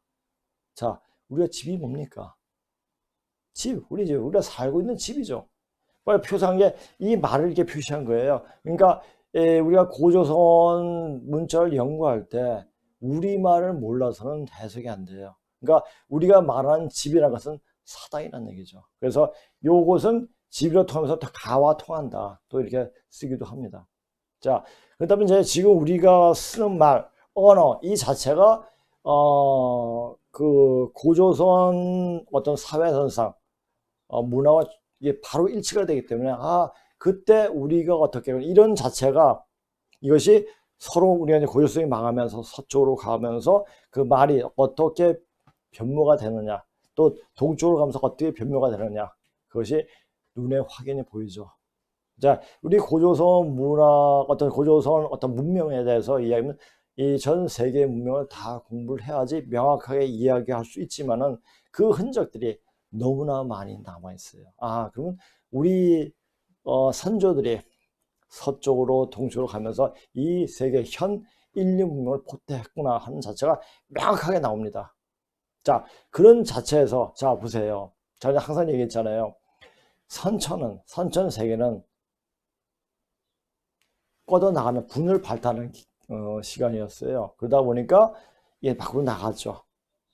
[SPEAKER 1] 자, 우리가 집이 뭡니까? 우리가 살고 있는 집이죠. 표시한 게 이 말을 이렇게 표시한 거예요. 그러니까 우리가 고조선 문자를 연구할 때 우리말을 몰라서는 해석이 안 돼요. 그러니까 우리가 말하는 집이라는 것은 사당이라는 얘기죠. 그래서 요것은 집으로 통하면서 더 가와 통한다. 또 이렇게 쓰기도 합니다. 자, 그다음에 이제 지금 우리가 쓰는 말, 언어 이 자체가 그 고조선 어떤 사회선상 문화와 이게 바로 일치가 되기 때문에 그때 우리가 어떻게 이런 자체가 이것이 서로 우리가 이제 고조선이 망하면서 서쪽으로 가면서 그 말이 어떻게 변모가 되느냐, 또 동쪽으로 가면서 어떻게 변모가 되느냐, 그것이 눈에 확연히 보이죠. 자, 우리 고조선 문화, 고조선 어떤 문명에 대해서 이야기하면 이 전 세계의 문명을 다 공부를 해야지 명확하게 이야기할 수 있지만은 그 흔적들이 너무나 많이 남아 있어요. 그러면 우리 선조들이 서쪽으로 동쪽으로 가면서 이 세계 현 인류 문명을 포태했구나 하는 자체가 명확하게 나옵니다. 자, 그런 자체에서 자 보세요. 제가 항상 얘기했잖아요. 선천 세계는 뻗어나가는 분을 발달하는 시간이었어요. 그러다 보니까 이게 밖으로 나갔죠.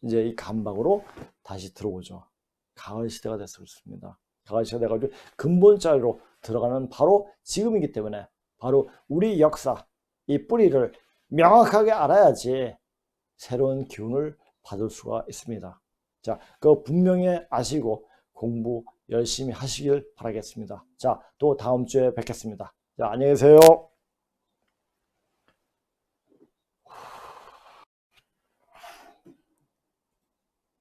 [SPEAKER 1] 이제 이 감박으로 다시 들어오죠. 가을 시대가 됐습니다. 가을 시대가 돼가지고 근본자리로 들어가는 바로 지금이기 때문에 바로 우리 역사, 이 뿌리를 명확하게 알아야지 새로운 기운을 받을 수가 있습니다. 자, 그거 분명히 아시고 공부 열심히 하시길 바라겠습니다. 자, 또 다음 주에 뵙겠습니다. 자, 안녕히 계세요.